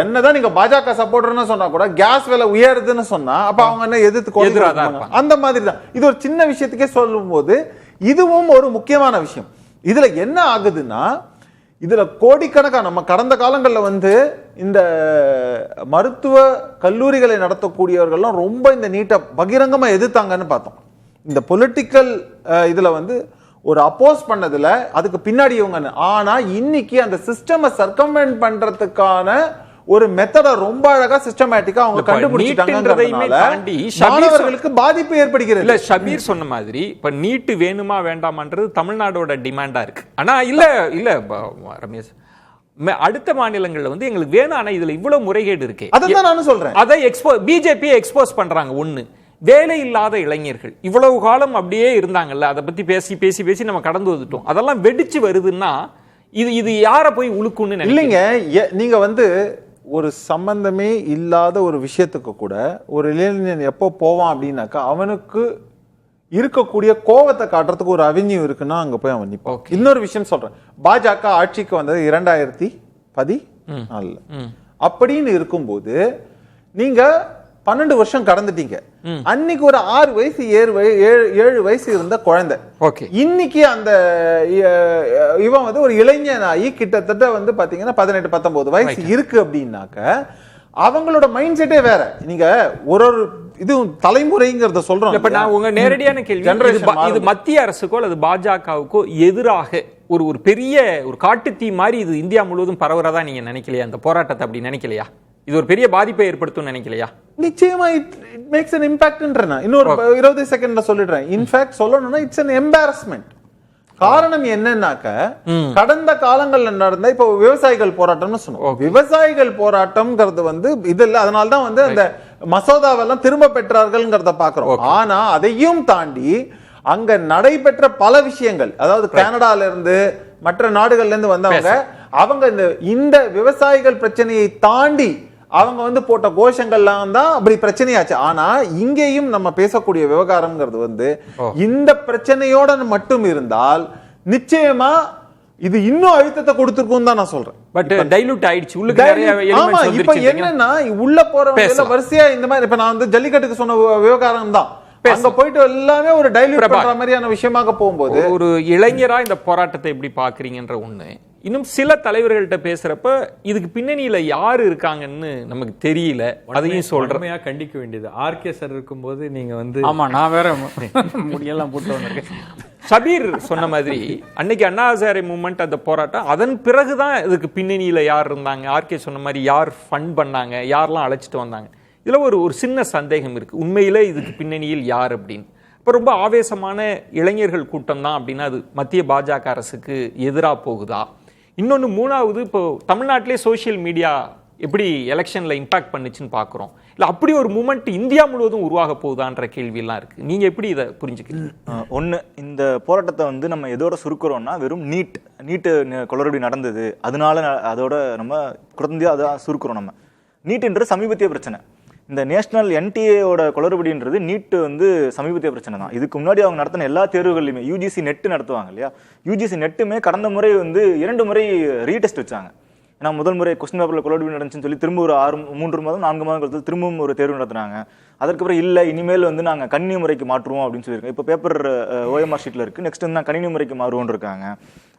என்னதான் நீங்க பாஜக சப்போர்ட்டர்னு சொன்னா கூட கேஸ் விலை உயருதுன்னு சொன்னா அப்ப அவங்க என்ன எதிர்த்து அந்த மாதிரி தான். இது ஒரு சின்ன விஷயத்துக்கே சொல்லும் போது இதுவும் ஒரு முக்கியமான விஷயம். இதுல என்ன ஆகுதுன்னா, இதுல கோடிக்கணக்கா நம்ம கடந்த காலங்கள்ல வந்து இந்த மருத்துவ கல்லூரிகளை நடத்தக்கூடியவர்கள்லாம் ரொம்ப இந்த நீட்டை பகிரங்கமா எதிர்த்தாங்கன்னு பார்த்தோம். இந்த பொலிட்டிக்கல் இதுல வந்து ஒரு அப்போஸ் பண்ணதுல அதுக்கு பின்னாடி இவங்க. ஆனா இன்னைக்கு அந்த சிஸ்டமை சர்க்கம்வென்ட் பண்றதுக்கான ஒரு மெத்தட ரொம்ப அழகா சிஸ்டமேட்டிக்கா அவங்க கண்டுபிடிச்சிட்டாங்க. பாதிப்பு ஏற்படுகிறது. இல்ல, ஷபீர் சொன்ன மாதிரி இப்ப நீட்டு வேணுமா வேண்டாமான்றது தமிழ்நாடோட டிமாண்டா இருக்கு. ஆனா இல்ல ரமேஷ், அடுத்த மாநிலங்கள்ல வந்து எங்களுக்கு வேணும், ஆனா இதுல இவ்வளவு முறைகேடு இருக்கு. அதான் நானும் சொல்றேன். அதை பிஜேபி எக்ஸ்போஸ் பண்றாங்க. ஒண்ணு வேலை இல்லாத இளைஞர்கள் இவ்வளவு காலம் அப்படியே இருந்தாங்கல்ல, அதை பத்தி பேசி பேசி பேசி நம்ம கடந்து வந்துட்டோம். அதெல்லாம் வெடிச்சு வருதுன்னா இது யாரை போய் உழுக்குன்னு இல்லைங்க. நீங்க வந்து ஒரு சம்பந்தமே இல்லாத ஒரு விஷயத்துக்கு கூட ஒரு இளைஞன் எப்போ போவான் அப்படின்னாக்கா அவனுக்கு இருக்கக்கூடிய கோவத்தை காட்டுறதுக்கு ஒரு அவென்யூ இருக்குன்னா அங்க போய் அவன் நிப்பான். இன்னொரு விஷயம் சொல்றேன், பாஜக ஆட்சிக்கு வந்தது 2014 அப்படின்னு இருக்கும்போது நீங்க 12 வருஷம் கடந்துட்டீங்க. அன்னைக்கு ஒரு 6 வயசு 7 வயசு இருந்த குழந்தை இன்னைக்கு அந்த இவன் வந்து ஒரு இளைஞனாகி கிட்டத்தட்ட வந்து பாத்தீங்கன்னா 18-19 வயசு இருக்கு அப்படின்னாக்க அவங்களோட மைண்ட் செட்டே வேற. நீங்க ஒரு இது தலைமுறைங்கிறத சொல்றோம். இப்ப நான் உங்க நேரடியான கேள்வி, இது மத்திய அரசுக்கோ அல்லது பாஜகவுக்கோ எதிராக ஒரு பெரிய ஒரு காட்டுத்தீ மாதிரி இது இந்தியா முழுவதும் பரவுறதா நீங்க நினைக்கலையா? அந்த போராட்டத்தை அப்படி நினைக்கலையா? இது ஒரு பெரிய பாதிப்பை ஏற்படுத்தும் நினைக்கலையா? நிச்சயமா இட் மேக்ஸ் an impact-ன்றேன். இன்னொரு 20 செகண்ட்ல சொல்லிடுறேன். இன்ஃபேக்ட் சொல்லணும்னா இட்ஸ் an embarrassment. காரணம் என்னன்னாக்க கடந்த காலங்கள்ல நடந்த இப்போ விவசாயிகள் போராட்டம்னு சொன்னோம். விவசாயிகள் போராட்டம்ங்கிறது வந்து இது இல்ல, அதனால்தான் வந்து அந்த மசோதாவெல்லாம் திரும்ப பெற்றார்கள்ங்கிறத பாக்குறோம். ஆனா அதையும் தாண்டி அங்க நடைபெற்ற பல விஷயங்கள், அதாவது கனடால இருந்து மற்ற நாடுகள்ல இருந்து வந்தவங்க அவங்க இந்த விவசாயிகள் பிரச்சனையை தாண்டி அவங்க வந்து போட்ட கோஷங்கள்லாம் தான் அப்படி பிரச்சனையாச்சு. ஆனா இங்கேயும் நம்ம பேசக்கூடிய விவகாரம்ங்கிறது வந்து இந்த பிரச்சனையோட மட்டும் இருந்தால் நிச்சயமா இது இன்னும் அழுத்தத்தை கொடுத்திருக்கும் தான் நான் சொல்றேன். பட் டைலூட் ஆயிடுச்சு. உள்ளுக்கு நிறைய எலிமெண்ட்ஸ் வந்துருச்சு. இப்போ என்னன்னா உள்ள போறவங்க வரிசையா இந்த மாதிரி இப்ப நான் வந்து ஜல்லிக்கட்டுக்கு சொன்ன விவகாரம் தான் அங்க போயிட்டு எல்லாமே ஒரு டைலூட் பண்ற மாதிரியான விஷயமாக போகும்போது ஒரு இளைஞரா இந்த போராட்டத்தை எப்படி பாக்குறீங்கன்ற ஒண்ணு. இன்னும் சில தலைவர்கள்ட்ட பேசுறப்ப இதுக்கு பின்னணியில யாரு இருக்காங்கன்னு நமக்கு தெரியல. அதையும் சொல்றமையா கண்டிக்க வேண்டியது. ஆர்கே சார் இருக்கும்போது நீங்க வந்து ஆமா நான் வேற முடியெல்லாம் போட்டு வந்திருக்கேன். ஷபீர் சொன்ன மாதிரி அன்னைக்கு அண்ணா ஹசாரே மூவ்மெண்ட் அந்த போராட்டம், அதன் பிறகுதான் இதுக்கு பின்னணியில யார் இருந்தாங்க, ஆர்கே சொன்ன மாதிரி யார் ஃபண்ட் பண்ணாங்க, யாரெல்லாம் அழைச்சிட்டு வந்தாங்க. இதுல ஒரு சின்ன சந்தேகம் இருக்கு, உண்மையில இதுக்கு பின்னணியில் யார் அப்படின்னு. இப்போ ரொம்ப ஆவேசமான இளைஞர்கள் கூட்டம் தான் அப்படின்னா அது மத்திய பாஜக அரசுக்கு எதிராக போகுதா? இன்னொன்று மூணாவது, இப்போ தமிழ்நாட்டிலே சோசியல் மீடியா எப்படி எலெக்ஷன்ல இம்பாக்ட் பண்ணுச்சுன்னு பார்க்குறோம். இல்லை அப்படி ஒரு மூமெண்ட் இந்தியா முழுவதும் உருவாக போகுதான்ற கேள்வியெல்லாம் இருக்கு. நீங்க எப்படி இதை புரிஞ்சுக்கிறீங்க? ஒன்று, இந்த போராட்டத்தை வந்து நம்ம எதோட சுருக்கிறோம்னா வெறும் நீட்டு குளறுபடி நடந்தது அதனால அதோட நம்ம குறைந்தியா அதான் சுருக்கிறோம். நம்ம நீட்டுன்றது சமீபத்திய பிரச்சனை. இந்த நேஷனல் என்டிஏயோட குளறுபடின்றது நீட்டு வந்து சமீபத்திய பிரச்சனை தான். இதுக்கு முன்னாடி அவங்க நடத்தின எல்லா தேர்வுகள்லையுமே யூஜிசி நெட்டு நடத்துவாங்க இல்லையா, யூஜிசி நெட்டுமே கடந்த முறை வந்து 2 முறை ரீடெஸ்ட் வச்சாங்க. ஏன்னா முதல் முறை கொஸ்டின் பேப்பரில் குளறுபடி நடந்துச்சுன்னு சொல்லி திரும்ப ஒரு 3 மாதம் 4 மாதம் கழித்து திரும்பவும் ஒரு தேர்வு நடத்துனாங்க. அதற்கப்புறம் இல்லை இனிமேல் வந்து நாங்கள் கணினி முறைக்கு மாற்றுவோம் அப்படின்னு சொல்லியிருக்கோம். இப்போ பேப்பர் ஓஎம்ஆர் ஷீட்டில் இருக்குது, நெக்ஸ்ட் வந்து நான் கணினி முறைக்கு மாறுவோன்னு இருக்காங்க.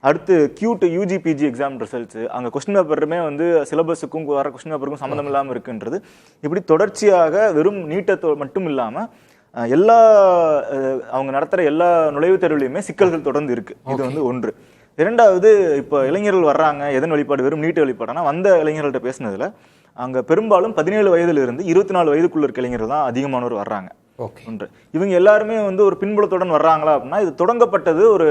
அடுத்து Q2 UGPG எக்ஸாம் ரிசல்ட்ஸ், அங்கே கொஸ்டின் பேப்பருமே வந்து சிலபஸுக்கும் வர கொஸ்டின் பேப்பருக்கும் சம்மந்தம் இல்லாமல் இருக்குன்றது. இப்படி தொடர்ச்சியாக வெறும் நீட்டை மட்டும் இல்லாமல் எல்லா அவங்க நடத்துகிற எல்லா நுழைவுத் தேர்வுலையுமே சிக்கல்கள் தொடர்ந்து இருக்குது. இது வந்து ஒன்று. இரண்டாவது, இப்போ இளைஞர்கள் வர்றாங்க, எதன் வழிபாடு வெறும் நீட்டு வழிபாடுனா வந்த இளைஞர்கள்ட்ட பேசினதுல அங்கே பெரும்பாலும் 17 வயதிலிருந்து 24 வயதுக்குள்ள இருக்க இளைஞர்கள் தான் அதிகமானவர் வர்றாங்க. ஒன்று, இவங்க எல்லாருமே வந்து ஒரு பின்புலத்துடன் வர்றாங்களா அப்படின்னா இது தொடங்கப்பட்டது ஒரு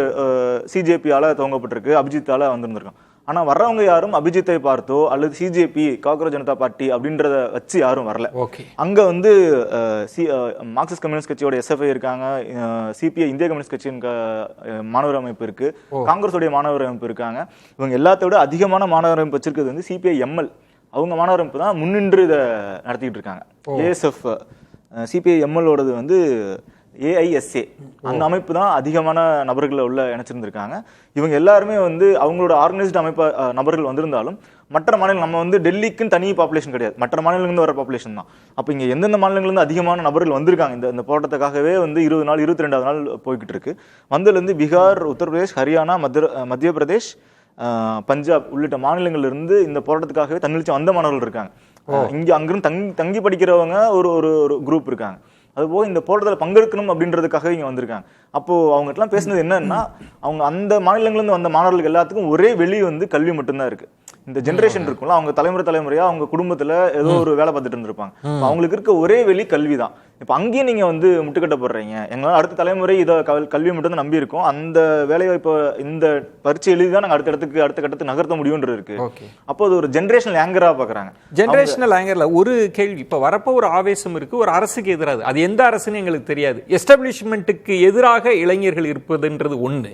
சிஜேபியால துவங்கப்பட்டிருக்கு, அபிஜித்தால வந்திருந்திருக்கும். ஆனா வர்றவங்க யாரும் அபிஜித்தை பார்த்தோ அல்லது சிஜேபி காக்ரோச் ஜனதா பார்ட்டி அப்படின்றத வச்சு யாரும் வரல. அங்க வந்து மார்க்சிஸ்ட் கம்யூனிஸ்ட் கட்சியோட SFI இருக்காங்க, சிபிஐ இந்திய கம்யூனிஸ்ட் கட்சியின் மாணவர் அமைப்பு இருக்கு, காங்கிரஸோடைய மாணவர் அமைப்பு இருக்காங்க. இவங்க எல்லாத்தோட அதிகமான மாணவர் அமைப்பு வச்சிருக்கிறது வந்து சிபிஐ எம்எல். அவங்க மாணவர் அமைப்பு தான் முன்னின்று இதை நடத்திட்டு இருக்காங்க. ஏஎஸ்எஃப் சிபிஐ எம்எல்லோடது வந்து AISA அந்த அமைப்பு தான் அதிகமான நபர்களை உள்ள இணைச்சிருந்திருக்காங்க. இவங்க எல்லாருமே வந்து அவங்களோட ஆர்கனைஸ்டு அமைப்பு நபர்கள் வந்திருந்தாலும் மற்ற மாநிலம், நம்ம வந்து டெல்லிக்குன்னு தனி பாப்புலேஷன் கிடையாது, மற்ற மாநிலங்கள்ந்து வர பாப்புலேஷன் தான். அப்போ இங்கே எந்தெந்த மாநிலங்கள்ந்து அதிகமான நபர்கள் வந்திருக்காங்க இந்த போராட்டத்துக்காகவே வந்து 20 நாள் 22வது நாள் போய்கிட்டு இருக்கு. வந்ததுலேருந்து பீகார், உத்தரப்பிரதேஷ், ஹரியானா, மத்திய பிரதேஷ், பஞ்சாப் உள்ளிட்ட மாநிலங்கள்ல இருந்து இந்த போராட்டத்துக்காகவே தன்னெழுச்சி வந்த மாணவர்கள் இருக்காங்க. இங்கே அங்கிருந்து தங்கி படிக்கிறவங்க ஒரு குரூப் இருக்காங்க. அதுபோக இந்த போராட்டத்தில் பங்கெடுக்கணும் அப்படின்றதுக்காக இங்கே வந்திருக்காங்க. அப்போ அவங்ககிட்ட பேசுனது என்னன்னா, அவங்க அந்த மாநிலங்கள்லேருந்து வந்த மாணவர்களுக்கு எல்லாத்துக்கும் ஒரே வெளி வந்து கல்வி மட்டும்தான் இருக்கு. இந்த ஜென்ரேஷன் இருக்கும்ல, அவங்க தலைமுறையா அவங்க குடும்பத்துல ஏதோ ஒரு வேலை பார்த்துட்டு இருந்திருப்பாங்க. அவங்களுக்கு இருக்க ஒரே வெளி கல்விதான். இப்ப அங்கேயும் நீங்க வந்து முட்டுக்கட்டப்படுறீங்க. எங்களால் அடுத்த தலைமுறை இதை கல்வியை மட்டும் தான் நம்பி இருக்கோம், அந்த வேலையை இப்போ இந்த பரீட்சை எழுதி தான் நாங்கள் அடுத்த கட்டத்துக்கு நகர்த்த முடியும்ன்றது இருக்கு. அப்போ அது ஒரு ஜென்ரேஷனல் ஆங்கரா பாக்குறாங்க. ஜென்ரேஷனல் ஆங்கர்ல ஒரு கேள்வி, இப்ப வரப்போ ஒரு ஆவேசம் இருக்கு, ஒரு அரசுக்கு எதிராக, அது எந்த அரசுன்னு எங்களுக்கு தெரியாது. எஸ்டாப்ளிஷ்மெண்ட்டுக்கு எதிராக இளைஞர்கள் இருப்பதுன்றது ஒண்ணு,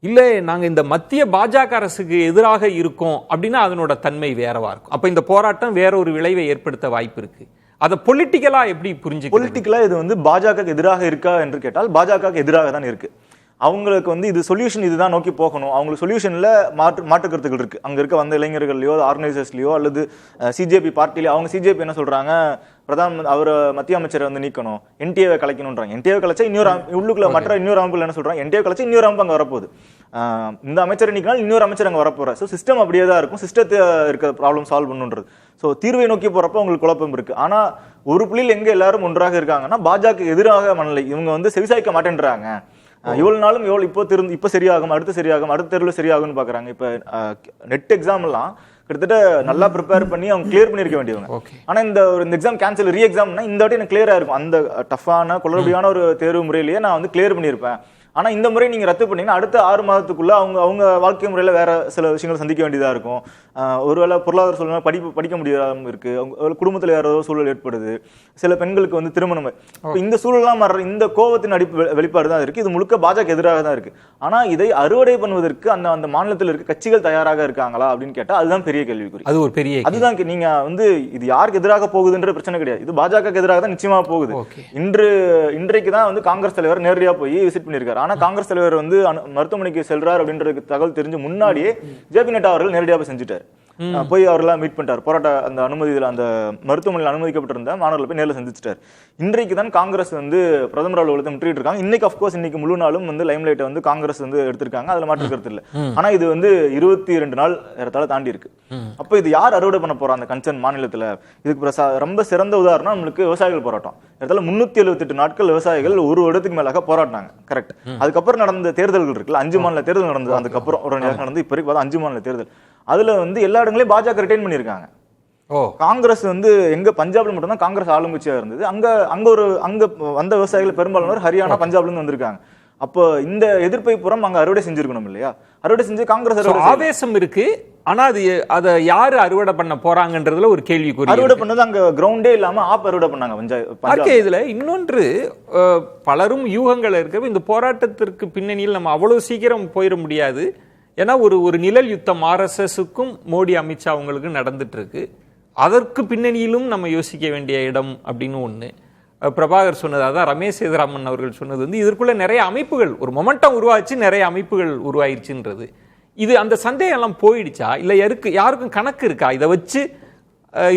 இல்ல நாங்க இந்த மத்திய பாஜக அரசுக்கு எதிராக இருக்கோம் அப்படின்னா அதனோட தன்மை வேறவா இருக்கும். அப்ப இந்த போராட்டம் வேற ஒரு விளைவை ஏற்படுத்த வாய்ப்பு இருக்கு. அதை பொலிட்டிக்கலா எப்படி புரிஞ்சுக்க? பொலிட்டிக்கலா இது வந்து பாஜக எதிராக இருக்கா என்று கேட்டால் பாஜக எதிராக தான் இருக்கு. அவங்களுக்கு வந்து இது சொல்யூஷன் இதுதான் நோக்கி போகணும், அவங்களுக்கு சொல்யூஷன்ல மாற்று கருத்துக்கள் இருக்கு. அங்க இருக்க வந்த இளைஞர்கள்லயோ ஆர்கனைசர்ஸ்லயோ அல்லது சிஜேபி பார்ட்டிலயோ. அவங்க சிஜேபி என்ன சொல்றாங்க, அவர் மத்திய அமைச்சரை வந்து நீக்கணும், என்டிஏவை கலைக்கணும்ன்றாங்க. என்டிஏவை கலைச்சா உள்ளுக்குள்ள மற்ற இன்னொரு அமைப்புகள் என்ன சொல்றாங்க, என்டிஏவை கலைச்சா இன்னொரு அமைப்பு அங்க வரப்போகுது, இந்த அமைச்சரை நீக்கினால் இன்னொரு அமைச்சர் அங்க வரப்போற. ஸோ சிஸ்டம் அப்படியே தான் இருக்கும், சிஸ்டத்தை இருக்க ப்ராப்ளம் சால்வ் பண்ணுன்றது. ஸோ தீர்வை நோக்கி போறப்ப உங்களுக்கு குழப்பம் இருக்கு. ஆனா ஒரு புள்ளியில் எங்க எல்லாரும் ஒன்றாக இருக்காங்கன்னா பாஜக எதிராக மனநிலை. இவங்க வந்து செவிசாய்க்க மாட்டேன்றாங்க. இவ்வளவு நாளும் இப்ப சரியாகும், அடுத்த தேர்வுல சரியாகும்னு பாக்குறாங்க. இப்ப நெட் எக்ஸாம் எல்லாம் கிட்டத்தட்ட நல்லா ப்ரிப்பேர் பண்ணி அவங்க கிளியர் பண்ணிருக்க வேண்டியவங்க. ஆனா இந்த எக்ஸாம் கேன்சல் ரீ எக்ஸாம்னா இந்த வாட்டி எனக்கு கிளியரா இருக்கும், அந்த டஃப்பான குளறுபடியான ஒரு தேர்வு முறையிலேயே நான் வந்து கிளியர் பண்ணியிருப்பேன். ஆனா இந்த முறை நீங்க ரத்து பண்ணீங்கன்னா அடுத்த 6 மாதத்துக்குள்ள அவங்க வாழ்க்கை முறையில வேற சில விஷயங்கள் சந்திக்க வேண்டியதா இருக்கும். ஒருவேளை பொருளாதார சூழ்நிலை படிக்க முடியாம இருக்கு, குடும்பத்துல வேற ஏதோ சூழல் ஏற்படுது, சில பெண்களுக்கு வந்து திருமணம். இந்த சூழலாம் மாற இந்த கோபத்தின் வெளிப்பாடு தான் இருக்கு. இது முழுக்க பாஜக எதிராக தான் இருக்கு. ஆனா இதை அறுவடை பண்ணுவதற்கு அந்த மாநிலத்தில் இருக்க கட்சிகள் தயாராக இருக்காங்களா அப்படின்னு கேட்டா அதுதான் பெரிய கேள்விக்குறி. அது ஒரு பெரிய அதுதான் நீங்க வந்து இது யாருக்கு எதிராக போகுதுன்ற பிரச்சனை கிடையாது, இது பாஜக எதிராக தான் நிச்சயமா போகுது. இன்றைக்கு தான் வந்து காங்கிரஸ் தலைவர் நேரடியா போய் விசிட் பண்ணிருக்காரு. ஆனா காங்கிரஸ் தலைவர் வந்து மருத்துவமனைக்கு செல்றார் அப்படின்றது தகவல் தெரிஞ்சு முன்னாடியே ஜேபி நட்டா அவர்கள் நேரடியாக போய் செஞ்சுட்டாரு. போய் அவரெல்லாம் மீட் பண்ணிட்டார். போராட்ட அந்த அனுமதியில் அந்த மருத்துவமனையில் அனுமதிக்கப்பட்டிருந்த மாணவர்களை போய் நேரில் சந்திச்சிட்டார். இன்றைக்கு தான் காங்கிரஸ் வந்து பிரதமர் அலுவலகத்தை முற்றிட்டு இருக்காங்க. இன்னைக்கு அப்கோர்ஸ் இன்னைக்கு முழு நாளும் வந்து லைம்லைட்டை வந்து காங்கிரஸ் வந்து எடுத்திருக்காங்க, அதுல மாற்று கருத்து இல்லை. ஆனா இது வந்து 22 நாள் ஏறத்தாழ தாண்டி இருக்கு. அப்ப இது யார் அறுவடை பண்ண போறா அந்த கன்சர்ன் மாநிலத்துல? இதுக்கு ரொம்ப சிறந்த உதாரணம் நம்மளுக்கு விவசாயிகள் போராட்டம். ஏறத்தாழ 378 நாட்கள் விவசாயிகள் ஒரு வருடத்துக்கு மேலாக போராட்டினாங்க. கரெக்ட். அதுக்கப்புறம் நடந்த தேர்தல்கள் இருக்குல்ல, 5 மாநில தேர்தல் நடந்தது. அதுக்கப்புறம் ஒரு நடந்து இப்ப வரைக்கும் 5 மாநில தேர்தல். அதுல வந்து எல்லா இடங்களையும் பாஜக ரிட்டைன் பண்ணிருக்காங்க. காங்கிரஸ் வந்து எங்க பஞ்சாப்ல மட்டும் தான் காங்கிரஸ் ஆளுங்கட்சியா இருந்தது. அங்க வந்த விவசாயிகள் பெரும்பாலானவர் ஹரியானா பஞ்சாப்ல இருந்து வந்திருக்காங்க. அப்போ இந்த எதிர்ப்பை புறம் அங்க அறுவடை செஞ்சிருக்கணும் இல்லையா? அறுவடை செஞ்சு காங்கிரஸ் ஆவேசம் இருக்கு. ஆனா அதை யாரு அறுவடை பண்ண போறாங்கன்றதுல ஒரு கேள்விக்குறி. அறுவடை பண்ணது அங்க கிரவுண்டே இல்லாம அறுவடை பண்ணாங்க. இதுல இன்னொன்று பலரும் யூகங்கள் இருக்க, இந்த போராட்டத்திற்கு பின்னணியில் நம்ம அவ்வளவு சீக்கிரம் போயிட முடியாது. ஏன்னா ஒரு நிழல் யுத்தம் RSSக்கும் மோடி அமித்ஷா அவங்களுக்கு நடந்துட்டு இருக்கு. அதற்கு பின்னணியிலும் நம்ம யோசிக்க வேண்டிய இடம் அப்படின்னு ஒண்ணு. பிரபாகர் சொன்னது, அதான் ரமேஷ் சேதுராமன் அவர்கள் சொன்னது வந்து இதற்குள்ள நிறைய அமைப்புகள், ஒரு மொமெண்டம் உருவாச்சு, நிறைய அமைப்புகள் உருவாயிருச்சுன்றது. இது அந்த சந்தேகம் எல்லாம் போயிடுச்சா, இல்ல யாருக்கும் கணக்கு இருக்கா? இதை வச்சு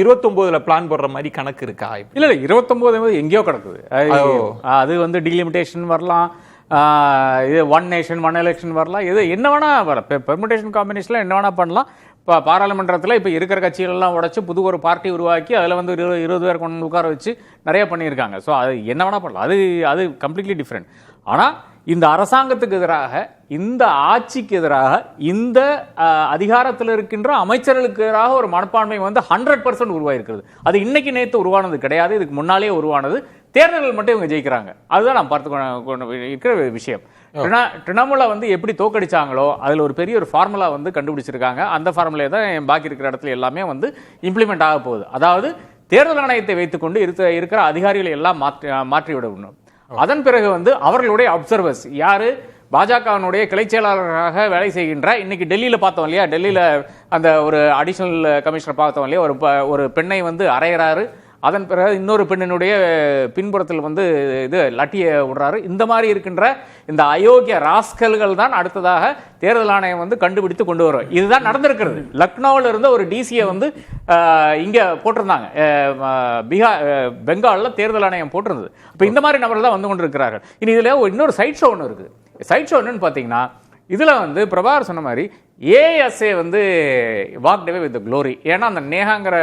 29ல பிளான் போடுற மாதிரி கணக்கு இருக்கா? இல்ல 29 எங்கேயோ கிடக்குது. அது வந்து டிலிமிட்டேஷன் வரலாம், இது ஒன் நேஷன் ஒன் எலெக்ஷன் வரலாம், இது என்ன வேணா வரலாம், பெர்முடேஷன் காம்பினேஷன்ல என்ன வேணா பண்ணலாம். இப்போ பாராளுமன்றத்தில் இப்போ இருக்கிற கட்சிகளெல்லாம் உடைச்சு புது ஒரு பார்ட்டி உருவாக்கி அதில் வந்து 20 பேர் கொண்டு உட்கார வச்சு நிறைய பண்ணியிருக்காங்க. ஸோ அது என்ன வேணா பண்ணலாம், அது கம்ப்ளீட்லி டிஃப்ரெண்ட். ஆனால் இந்த அரசாங்கத்துக்கு எதிராக, இந்த ஆட்சிக்கு எதிராக, இந்த அதிகாரத்தில் இருக்கின்ற அமைச்சர்களுக்கு எதிராக ஒரு மனப்பான்மை வந்து 100% உருவாயிருக்கிறது. அது இன்னைக்கு நேற்று உருவானது கிடையாது, இதுக்கு முன்னாலே உருவானது. தேர்தல்கள் மட்டும் இவங்க ஜெயிக்கிறாங்க, அதுதான் நான் பார்த்து இருக்கிற விஷயம். திரிணாமுலை வந்து எப்படி தோக்கடிச்சாங்களோ அதில் ஒரு பெரிய ஒரு ஃபார்முலா வந்து கண்டுபிடிச்சிருக்காங்க. அந்த ஃபார்முலே தான் பாக்கி இருக்கிற இடத்துல எல்லாமே வந்து இம்ப்ளிமெண்ட் ஆக போகுது. அதாவது தேர்தல் ஆணையத்தை வைத்துக்கொண்டு இருக்கிற அதிகாரிகளை எல்லாம் மாற்றிவிடணும். அதன் பிறகு வந்து அவர்களுடைய அப்சர்வர்ஸ் யாரு, பாஜகவினுடைய கிளை செயலாளராக வேலை செய்கின்ற, இன்னைக்கு டெல்லியில் பார்த்தோம் இல்லையா, டெல்லியில் அந்த ஒரு அடிஷனல் கமிஷனர் பார்த்தோம் இல்லையா, ஒரு பெண்ணை வந்து அறையிறாரு. அதன் பிறகு இன்னொரு பெண்ணினுடைய பின்புறத்தில் வந்து இது லட்டியை விடுறாரு. இந்த மாதிரி இருக்கின்ற இந்த அயோக்கிய ராஸ்கல்கள் தான் அடுத்ததாக தேர்தல் ஆணையம் வந்து கண்டுபிடித்து கொண்டு வரும். இதுதான் நடந்திருக்கிறது. லக்னோவில் இருந்த ஒரு டிசியை வந்து இங்க போட்டிருந்தாங்க, பெங்காலில் தேர்தல் ஆணையம் போட்டிருந்தது. இப்போ இந்த மாதிரி நபர்கள் தான் வந்து கொண்டு இருக்கிறார்கள். இனி இதுல இன்னொரு சைட் ஷோ ஒன்று இருக்குது. சைட் ஷோ என்னன்னு பார்த்தீங்கன்னா, இதுல வந்து பிரபாகர் சொன்ன மாதிரி ஏஎஸ்ஏ வந்து வாக்ட் அவே வித் க்ளோரி. ஏன்னா அந்த நேஹாங்கிற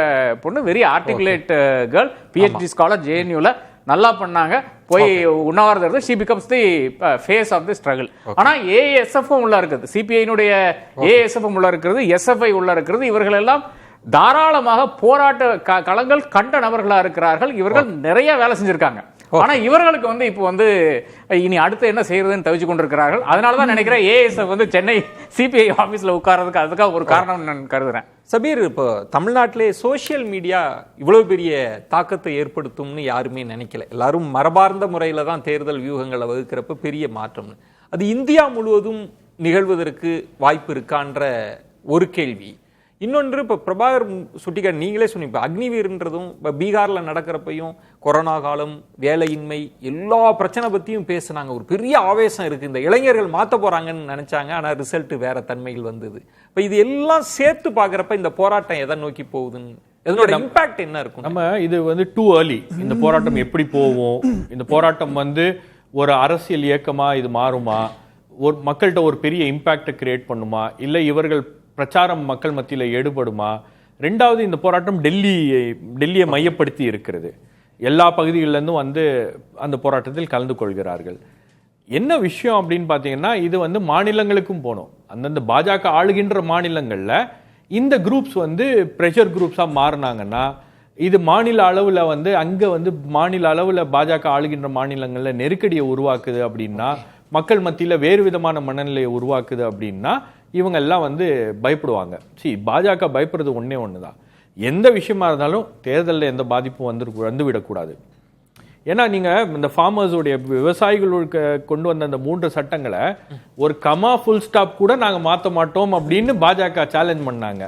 பொண்ணு very articulate girl, PhD scholar, JNUல நல்லா பண்ணாங்க. போய் உண்ணாவிரதம் இருந்து she becomes the face of the struggle. ஆனா ஏஎஸ்எஃப்பும் உள்ள இருக்குது, சிபிஐனுடைய ஏஎஸ்எஃப்பும் உள்ள இருக்கிறது, எஸ்எஃப்ஐ உள்ள இருக்கிறது. இவர்கள் எல்லாம் தாராளமாக போராட்ட களங்கள் கண்ட நபர்களா இருக்கிறார்கள். இவர்கள் நிறைய வேலை செஞ்சிருக்காங்க. ஆனா இவர்களுக்கு வந்து இப்போ வந்து இனி அடுத்து என்ன செய்யறதுன்னு தவிச்சு கொண்டிருக்கிறார்கள். அதனாலதான் நினைக்கிறேன் ஏஎஸ்எஃப் வந்து சென்னை சிபிஐ ஆபீஸ்ல உட்கார்றதுக்கு அதுக்காக ஒரு காரணம் நான் கருதுறேன். சபீர், இப்போ தமிழ்நாட்டிலே சோசியல் மீடியா இவ்வளவு பெரிய தாக்கத்தை ஏற்படுத்தும்னு யாருமே நினைக்கல. எல்லாரும் மரபார்ந்த முறையில தான் தேர்தல் வியூகங்களை வகுக்கிறப்ப பெரிய மாற்றம்னு. அது இந்தியா முழுவதும் நிகழ்வதற்கு வாய்ப்பு இருக்கான்ற ஒரு கேள்வி. இன்னொன்று, இப்போ பிரபாகர் சுட்டிக்கார் நீங்களே சொன்னீங்க, அக்னிவீர்ன்றதும் இப்போ பீகாரில் நடக்கிறப்பையும் கொரோனா காலம், வேலையின்மை, எல்லா பிரச்சனை பற்றியும் பேசுனாங்க. ஒரு பெரிய ஆவேசம் இருக்குது, இந்த இளைஞர்கள் மாற்ற போகிறாங்கன்னு நினச்சாங்க. ஆனால் ரிசல்ட் வேற தன்மையில் வந்தது. இப்போ இது எல்லாம் சேர்த்து பார்க்குறப்ப இந்த போராட்டம் எதை நோக்கி போகுதுன்னு, இதனோட இம்பாக்ட் என்ன இருக்கும்? நம்ம இது வந்து டூ ஏர்லி. இந்த போராட்டம் எப்படி போகும், இந்த போராட்டம் வந்து ஒரு அரசியல் இயக்கமா இது மாறுமா, ஒரு மக்கள்கிட்ட ஒரு பெரிய இம்பாக்டை கிரியேட் பண்ணுமா, இல்லை இவர்கள் பிரச்சாரம் மக்கள் மத்தியில் ஈடுபடுமா? ரெண்டாவது, இந்த போராட்டம் டெல்லியை மையப்படுத்தி இருக்கிறது. எல்லா பகுதிகளிலிருந்தும் வந்து அந்த போராட்டத்தில் கலந்து கொள்கிறார்கள். என்ன விஷயம் அப்படின்னு பார்த்தீங்கன்னா, இது வந்து மாநிலங்களுக்கும் போகணும். அந்தந்த பாஜக ஆளுகின்ற மாநிலங்களில் இந்த குரூப்ஸ் வந்து ப்ரெஷர் குரூப்ஸாக மாறினாங்கன்னா, இது மாநில அளவில் வந்து அங்கே வந்து மாநில அளவில் பாஜக ஆளுகின்ற மாநிலங்களில் நெருக்கடியை உருவாக்குது அப்படின்னா, மக்கள் மத்தியில் வேறு விதமான மனநிலையை உருவாக்குது அப்படின்னா இவங்க எல்லாம் வந்து பயப்படுவாங்க. பாஜக பயப்படுறது ஒன்று தான். எந்த விஷயமா இருந்தாலும் தேர்தலில் எந்த பாதிப்பும் வந்து விடக்கூடாது. ஏன்னா நீங்கள் இந்த ஃபார்மர்ஸுடைய விவசாயிகளுக்கு கொண்டு வந்த அந்த 3 சட்டங்களை ஒரு கமா ஃபுல் ஸ்டாப் கூட நாங்கள் மாற்ற மாட்டோம் அப்படின்னு பாஜக சேலஞ்ச் பண்ணாங்க.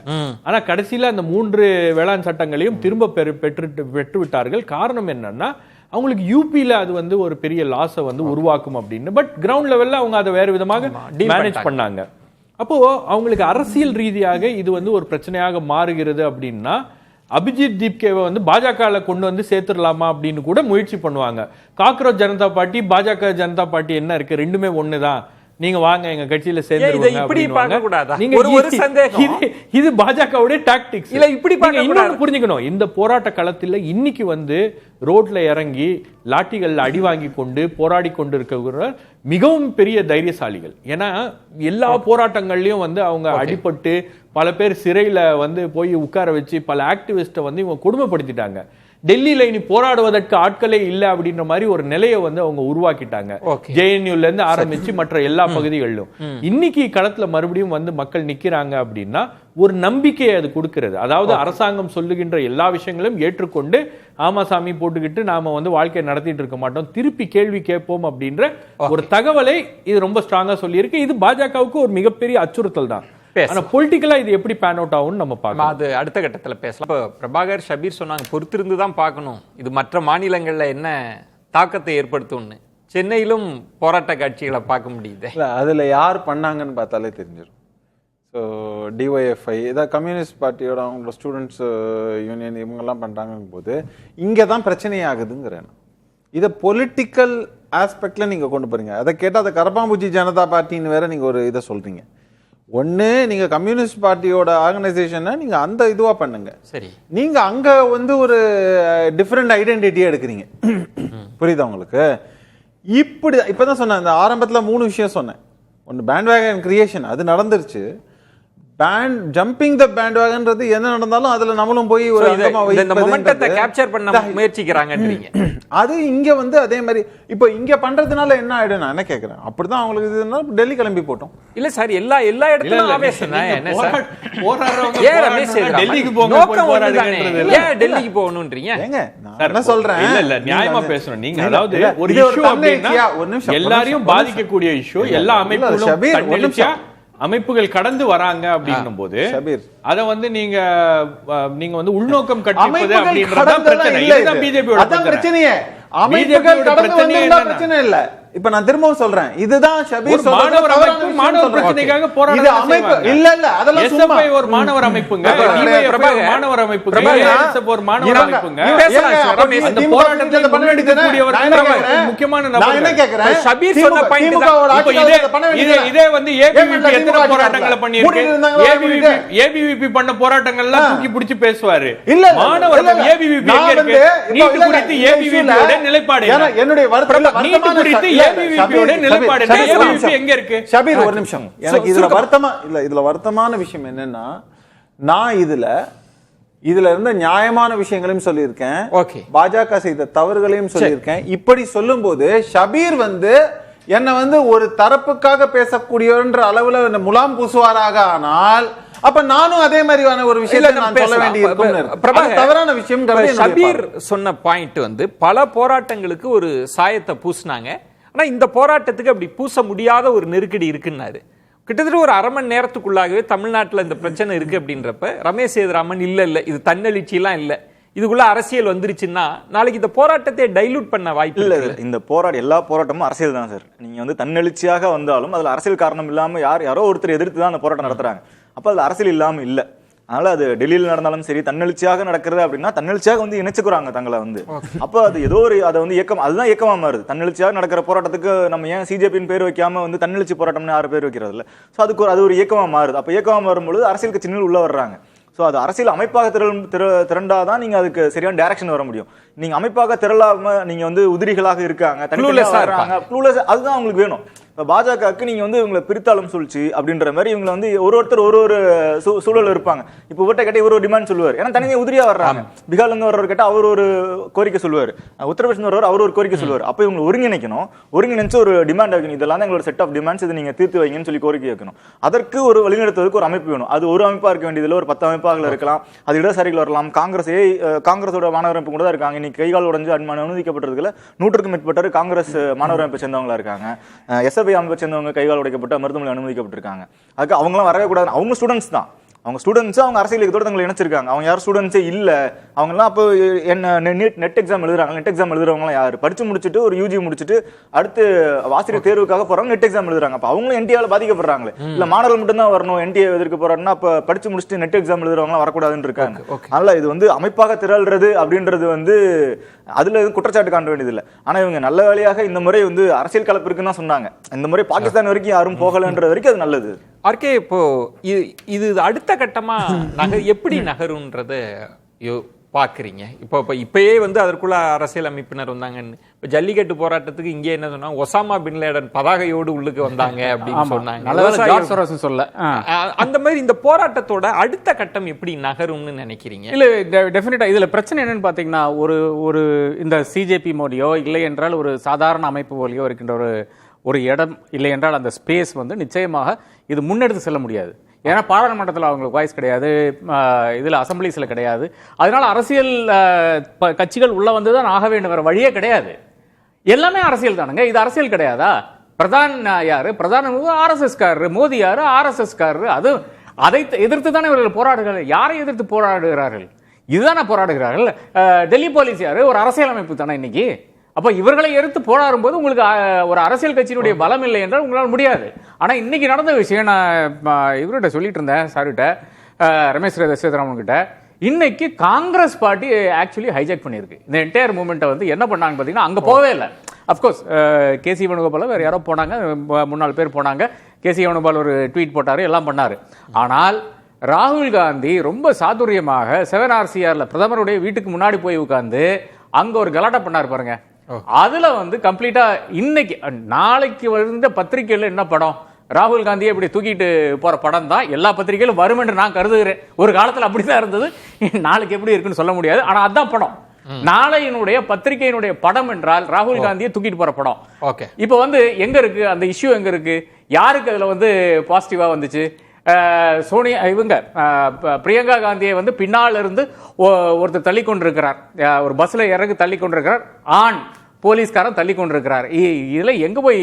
ஆனால் கடைசியில் அந்த 3 வேளாண் சட்டங்களையும் திரும்ப பெற்று விட்டார்கள். காரணம் என்னன்னா, அவங்களுக்கு யூபியில் அது வந்து ஒரு பெரிய லாஸை வந்து உருவாக்கும் அப்படின்னு. பட் கிரவுண்ட் லெவலில் அவங்க அதை வேறு விதமாக மேனேஜ் பண்ணாங்க. அப்போ அவங்களுக்கு அரசியல் ரீதியாக இது வந்து ஒரு பிரச்சனையாக மாறுகிறது அப்படின்னா, அபிஜித் தீப்கேவை வந்து பாஜக கொண்டு வந்து சேர்த்துடலாமா அப்படின்னு கூட முயற்சி பண்ணுவாங்க. காக்ரோச் ஜனதா பார்ட்டி, பாஜக ஜனதா பார்ட்டி என்ன இருக்கு, ரெண்டுமே ஒண்ணுதான், நீங்க வாங்க எங்க கட்சியில சேர்ந்துருவாங்க. இது பாஜகவுடைய டாக்டிக்ஸ். இல்ல இப்படி இன்னொன்னு புரிஞ்சுக்கணும், இந்த போராட்ட களத்தில் இன்னைக்கு வந்து ரோட்ல இறங்கி லாட்டிகள் அடி வாங்கி கொண்டு போராடி கொண்டு இருக்கிற மிகவும் பெரிய தைரியசாலிகள். ஏன்னா எல்லா போராட்டங்கள்லயும் வந்து அவங்க அடிபட்டு பல பேர் சிறையில வந்து போய் உட்கார வச்சு பல ஆக்டிவிஸ்ட வந்து இவங்க கொடுமைப்படுத்திட்டாங்க. டெல்லியில இனி போராடுவதற்கு ஆட்களே இல்லை அப்படின்ற மாதிரி ஒரு நிலையை வந்து அவங்க உருவாக்கிட்டாங்க. ஜேஎன்யூல இருந்து ஆரம்பிச்சு மற்ற எல்லா பகுதிகளிலும் இன்னைக்கு களத்துல மறுபடியும் வந்து மக்கள் நிக்கிறாங்க அப்படின்னா ஒரு நம்பிக்கையை அது கொடுக்கிறது. அதாவது அரசாங்கம் சொல்லுகின்ற எல்லா விஷயங்களும் ஏற்றுக்கொண்டு ஆமாசாமி போட்டுக்கிட்டு நாம வந்து வாழ்க்கையை நடத்திட்டு இருக்க மாட்டோம், திருப்பி கேள்வி கேட்போம் அப்படின்ற ஒரு தகவலை இது ரொம்ப ஸ்ட்ராங்கா சொல்லி இருக்கு. இது பாஜகவுக்கு ஒரு மிகப்பெரிய அச்சுறுத்தல் தான். ஆனா பொலிட்டிக்கலா இது எப்படி பேன் அவுட் ஆகும் நம்ம பார்க்கலாம், அது அடுத்த கட்டத்தில் பேசலாம். இப்போ பிரபாகர், ஷபீர் சொன்னாங்க பொறுத்திருந்து தான் பார்க்கணும் இது மற்ற மாநிலங்கள்ல என்ன தாக்கத்தை ஏற்படுத்தும்னு. சென்னையிலும் போராட்ட காட்சிகளை பார்க்க முடியுது. இல்லை, அதில் யார் பண்ணாங்கன்னு பார்த்தாலே தெரிஞ்சிடும். ஸோ டிஒய்எஃப்ஐ இதை கம்யூனிஸ்ட் பார்ட்டியோட அவங்களோட ஸ்டூடெண்ட்ஸ் யூனியன் இவங்கெல்லாம் பண்ணுறாங்கும் போது இங்கே தான் பிரச்சனையாகுதுங்கிறேன். இதை பொலிட்டிக்கல் ஆஸ்பெக்டில் நீங்கள் கொண்டு போகிறீங்க. அதை கேட்டால் அதை கரப்பாம்பூச்சி ஜனதா பார்ட்டின்னு வேற நீங்கள் ஒரு இதை சொல்கிறீங்க. ஒன்று, நீங்கள் கம்யூனிஸ்ட் பார்ட்டியோட ஆர்கனைசேஷனை நீங்கள் அந்த இதுவாக பண்ணுங்க. சரி, நீங்கள் அங்கே வந்து ஒரு டிஃப்ரெண்ட் ஐடென்டிட்டியை எடுக்கிறீங்க. புரியுதா உங்களுக்கு? இப்படி இப்போ தான் சொன்னேன், இந்த ஆரம்பத்தில் 3 விஷயம் சொன்னேன். ஒன்று பேண்ட் வேகன் கிரியேஷன், அது நடந்துருச்சு. ஜம்பிங் த பேண்ட் வேகன்றது என்ன நடந்தாலும் அதுல நம்மளும் போய் ஒரு மொமெண்டத்தை கேப்சர் பண்ண முயற்சிக்கிறாங்கன்றீங்க. அது இங்க வந்து அதே மாதிரி இப்போ இங்க பண்றதுனால என்ன ஆயிடும் நான் என்ன கேக்குறேன். அப்படிதான் அவங்களுக்கு இதுனா டெல்லி கிளம்பி போட்டோம். இல்ல சார், எல்லா இடத்துலயும் ஆவேசம் என்ன சார்? டெல்லிக்கு போங்க, ஏன் டெல்லிக்கு போகணும்ன்றீங்க? ஏங்க நான் என்ன சொல்றேன், இல்ல இல்ல நியாயமா பேசணும் நீங்க. அதாவது ஒரு இஷ்யூ அப்படினா எல்லாரையும் பாதிக்கக்கூடிய இஷ்யூ, எல்லா அமைப்புகளும் அமைப்புகள் கடந்து வராங்க அப்படின்னும் போது அத வந்து நீங்க வந்து உள்நோக்கம் கட்டிப்பது அப்படிங்கறது பிரச்சனை. இதுதான் பிஜேபியோட பிரச்சனையே. அமைப்புகள் கடந்து வந்தா பிரச்சனை இல்ல. இப்ப நான் திரும்பவும் சொல்றேன், இதுதான் ஷபீர் ஒரு சொல்றது மாணவர் தவறான அமைப்பு, விஷயம் மாணவர் சொல்றேன். பிரச்சனைக்காக இது போராட்டம் அமைப்பு செய்வாங்க. இல்ல அதெல்லாம் சும்மா. SFI ஒரு மாணவர் அமைப்புங்க, பிரபாகர், DYFI ஒரு மாணவர் அமைப்புங்க, ASF ஒரு மாணவர் அமைப்புங்க. அந்த போராட்டத்தில் முன்னெடுக்கக்கூடியவர்கள் முக்கியமான நபர்கள். ஷபீர் சொன்ன பாயிண்ட் இதே வந்து ABVP எத்தனை போராட்டங்களை பண்ணிருக்கு, ABVP பண்ண போராட்டங்கள்லாம் தூக்கி பிடிச்சு பேசுவாரு. மாணவர்கள் ABVP எங்க இருக்கு, நீட் குறித்து ABVP ஓட நிலைப்பாடு என்ன, என்னுடைய நீட் குறித்து ABVP ஓட நிலைப்பாடு என்ன, ABVP எங்க இருக்கு? ஷபீர் ஒரு நிமிஷம், எனக்கு இதுல வருத்தமான விஷயம் என்னன்னா, நான் இதுல இருந்த நியாயமான விஷயங்களையும் சொல்லியிருக்கேன், பாஜக செய்த தவறுகளையும் சொல்லியிருக்கேன். இப்படி சொல்லும் போது ஷபீர் என்ன ஒரு தரப்புக்காக பேசக்கூடியன்ற அளவுல முலாம் பூசுவாராக ஆனால், அப்ப நானும் அதே மாதிரியான ஒரு விஷயத்தை நான் சொல்ல வேண்டியிருக்கும். தவறான விஷயம். ஷபீர் சொன்ன பாயிண்ட் பல போராட்டங்களுக்கு ஒரு சாயத்தை பூசினாங்க, ஆனா இந்த போராட்டத்துக்கு அப்படி பூச முடியாத ஒரு நெருக்கடி இருக்குன்னாரு. கிட்டத்தட்ட ஒரு அரை மணி நேரத்துக்குள்ளாகவே தமிழ்நாட்டில் இந்த பிரச்சனை இருக்கு அப்படின்றப்ப ரமேஷ் சேதுராமன் இல்ல இது தன்னெழுச்சி எல்லாம் இல்ல, இதுக்குள்ள அரசியல் வந்துருச்சுன்னா நாளைக்கு இந்த போராட்டத்தை டைலூட் பண்ண வாய்ப்பு இல்ல. இந்த எல்லா போராட்டமும் அரசியல் தான் சார். நீங்க தன்னெழுச்சியாக வந்தாலும் அதுல அரசியல் காரணம் இல்லாம யாரோ ஒருத்தர் எதிர்த்து தான் அந்த போராட்டம் நடத்துறாங்க. அப்ப அது அரசியல் இல்லாம இல்ல. அதனால அது டெல்லியில் நடந்தாலும் சரி, தன்னெழுச்சியாக நடக்கிறது அப்படின்னா தன்னெழுச்சியாக இணைச்சுக்கிறாங்க தங்களை அப்ப அது ஏதோ ஒரு அதை இயக்கம், அதுதான் இயக்கமா மாறுது. தன்னெழுச்சியாக நடக்கிற போராட்டத்துக்கு நம்ம ஏன் சிஜேபின்னு பேர் வைக்காம தன்னெழுச்சி போராட்டம்னு யாரும் பேர் வைக்கிறது இல்ல. ஸோ அது ஒரு இயக்கமா மாறுது. அப்ப இயக்கமா மாறும்பொழுது அரசியல் கட்சிகள் உள்ள வர்றாங்க. ஸோ அது அரசியல் அமைப்பாக திரண்டாதான் நீங்க அதுக்கு சரியான டைரக்ஷன் வர முடியும். நீங்க அமைப்பாக திரளாம நீங்க உதிரிகளாக இருக்காங்க, அதுதான் உங்களுக்கு வேணும். இப்ப பாஜகவுக்கு நீங்க இவங்களை பிரித்தாலும் சொல்லிச்சு அப்படின்ற மாதிரி இவங்களை ஒருத்தர் ஒரு சூழல் இருப்பாங்க. இப்ப இவர்கிட்ட கேட்ட இவர் ஒரு டிமாண்ட் சொல்லுவார், ஏன்னா தனியாக உதிரியா வர்றாங்க. பீகார்ல இருந்து வர்றவர் கேட்டா அவர் ஒரு கோரிக்கை சொல்லுவார், உத்தரப்பிரதேச வர்றவர் அவர் ஒரு கோரிக்கை சொல்லுவார். அப்ப இவங்க ஒருங்கிணைச்சு ஒரு டிமாண்ட் வைக்கணும், இதெல்லாம் தான் எங்களோட செட் ஆஃப் டிமாண்ட்ஸ், இதை நீங்க தீர்த்து வைங்கன்னு சொல்லி கோரிக்கை வைக்கணும். அதற்கு ஒரு வழிநடத்துவதற்கு ஒரு அமைப்பு வேணும். அது ஒரு அமைப்பா இருக்க வேண்டியதுல ஒரு 10 அமைப்பாக இருக்கலாம், அது இடதுசாரிகள் வரலாம். காங்கிரஸோட மாணவர் அமைப்பு கூட தான் இருக்காங்க. இன்னைக்கு கைகால் உடஞ்சு அனுமதிக்கப்பட்டிருக்குல 100க்கும் மேற்பட்ட காங்கிரஸ் மாணவர் அமைப்பை சேர்ந்தவங்களா இருக்காங்க. அமைப்பை சேர்ந்தவங்க கைகால் உடைக்கப்பட்டு மருத்துவமனை அனுமதிக்கப்பட்டிருக்காங்க. அதுக்கு அவங்களாம் வரவே கூடாது. அவங்க ஸ்டூடெண்ட்ஸ் தான், அவங்க ஸ்டூடெண்ட்ஸ் அவங்க அரசியலுக்கு தங்களை இணைச்சிருக்காங்க. அவங்க யாரும் ஸ்டூடெண்ட்ஸே இல்ல. அவங்கலாம் அப்போ என்ன நெட் எக்ஸாம் எழுதுறாங்க. நெட் எக்ஸாம் எழுதுறவங்களாம் யாரு, படிச்சு முடிச்சுட்டு ஒரு யூஜி முடிச்சுட்டு அடுத்து ஆசிரியர் தேர்வுக்காக போறாங்க, நெட் எக்ஸாம் எழுதுறாங்க. அப்ப அவங்களும் என்டிஏல பாதிக்கப்படுறாங்களே. இல்ல மாணவர்கள் மட்டும் தான் வரணும் என்டிஏ எதிர்க்க போறாங்கன்னா அப்ப படிச்சு முடிச்சுட்டு நெட் எக்ஸாம் எழுதுறவங்க வரக்கூடாதுன்னு இருக்காங்க. அதனால இது அமைப்பாக திரள்றது அப்படின்றது அதுல குற்றச்சாட்டு காண வேண்டியது இல்லை. ஆனா இவங்க நல்ல வேலையாக இந்த முறை அரசியல் கலப்பு இருக்குன்னு தான் சொன்னாங்க. இந்த முறை பாகிஸ்தான் வரைக்கும் யாரும் போகலன்ற வரைக்கும் அது நல்லது. ஆர்கே, இப்போ இது அடுத்த கட்டமா எப்படி நகருன்றத பாக்குறீங்க? இப்பயே அதற்குள்ள அரசியல் அமைப்பினர் வந்தாங்கன்னு. இப்ப ஜல்லிக்கட்டு போராட்டத்துக்கு இங்கே என்ன சொன்னாங்க, ஒசாமா பின் லேடன் பதாகையோடு உள்ளுக்கு வந்தாங்க அப்படின்னு சொன்னாங்க. சொல்ல அந்த மாதிரி இந்த போராட்டத்தோட அடுத்த கட்டம் எப்படி நகரும்னு நினைக்கிறீங்க? இல்ல டெஃபினட்டா இதுல பிரச்சனை என்னன்னு பாத்தீங்கன்னா, ஒரு இந்த சிஜேபி மோடியோ இல்லை என்றால் ஒரு சாதாரண அமைப்பு போலியோ இருக்கின்ற ஒரு இடம் இல்லை என்றால் அந்த ஸ்பேஸ் நிச்சயமாக இது முன்னெடுத்து செல்ல முடியாது. ஏன்னா பாராளுமன்றத்தில் அவங்களுக்கு வாய்ஸ் கிடையாது, இதில் அசம்பிளிஸில் கிடையாது. அதனால அரசியல் கட்சிகள் உள்ள வந்து தான் ஆக வேண்டும், வேற வழியே கிடையாது. எல்லாமே அரசியல் தானுங்க, இது அரசியல் கிடையாதா? பிரதான் யாரு? பிரதான் ஆர்எஸ்எஸ் காரரு, மோடி யாரு? ஆர்எஸ்எஸ் காரரு. அதை எதிர்த்து தானே இவர்கள் போராடுகிறார்கள். யாரை எதிர்த்து போராடுகிறார்கள்? இதுதானே போராடுகிறார்கள். டெல்லி போலீஸ் யாரு? ஒரு அரசியல் அமைப்பு தானே இன்னைக்கு. அப்ப இவர்களை எடுத்து போராடும் போது உங்களுக்கு ஒரு அரசியல் கட்சியினுடைய பலம் இல்லை என்றால் உங்களால் முடியாது. ஆனா இன்னைக்கு நடந்த விஷயம் நான் இவர்கிட்ட சொல்லிட்டு இருந்தேன், சார்கிட்ட, ரமேஷ் சேதுராமன் கிட்ட. இன்னைக்கு காங்கிரஸ் பார்ட்டி ஆக்சுவலி ஹைஜாக் பண்ணியிருக்கு இந்த என்டையர் மூவ்மெண்ட்டை. என்ன பண்ணாங்க பார்த்தீங்கன்னா, அங்கே போகவே இல்லை. அஃப்கோர்ஸ் கேசி வேணுகோபால் வேறு யாரோ போனாங்க, 3-4 பேர் போனாங்க. கேசி வேணுகோபால் ஒரு ட்வீட் போட்டார், எல்லாம் பண்ணார். ஆனால் ராகுல் காந்தி ரொம்ப சாதுரியமாக 7RCRல பிரதமருடைய வீட்டுக்கு முன்னாடி போய் உட்கார்ந்து அங்கே ஒரு கலாட்டா பண்ணார் பாருங்க. அதுல கம்ப்ளீட்டா இன்னைக்கு நாளைக்கு வந்த பத்திரிகையில் என்ன படம், ராகுல் காந்தியை இப்படி தூக்கிட்டு போற படம் தான் எல்லா பத்திரிகையிலும் வரும் என்று நான் கருதுகிறேன். ஒரு காலத்துல அப்படிதான் இருந்தது, நாளைக்கு எப்படி இருக்குன்னு சொல்ல முடியாது. ஆனா அதான் படம். நாளையினுடைய பத்திரிகையினுடைய படம் என்றால் ராகுல் காந்தியை தூக்கிட்டு போற படம். இப்ப எங்க இருக்கு அந்த இஷ்யூ? எங்க இருக்கு? யாருக்கு அதுல பாசிட்டிவா வந்துச்சு? சோனியா பிரியங்கா காந்தியை பின்னால் இருந்து ஒருத்தர் தள்ளி கொண்டிருக்கிறார், ஒரு பஸ்ல இறங்கி தள்ளி கொண்டிருக்கிறார், ஆண் போலீஸ்காரன் தள்ளி கொண்டிருக்கிறார். இதுல எங்க போய்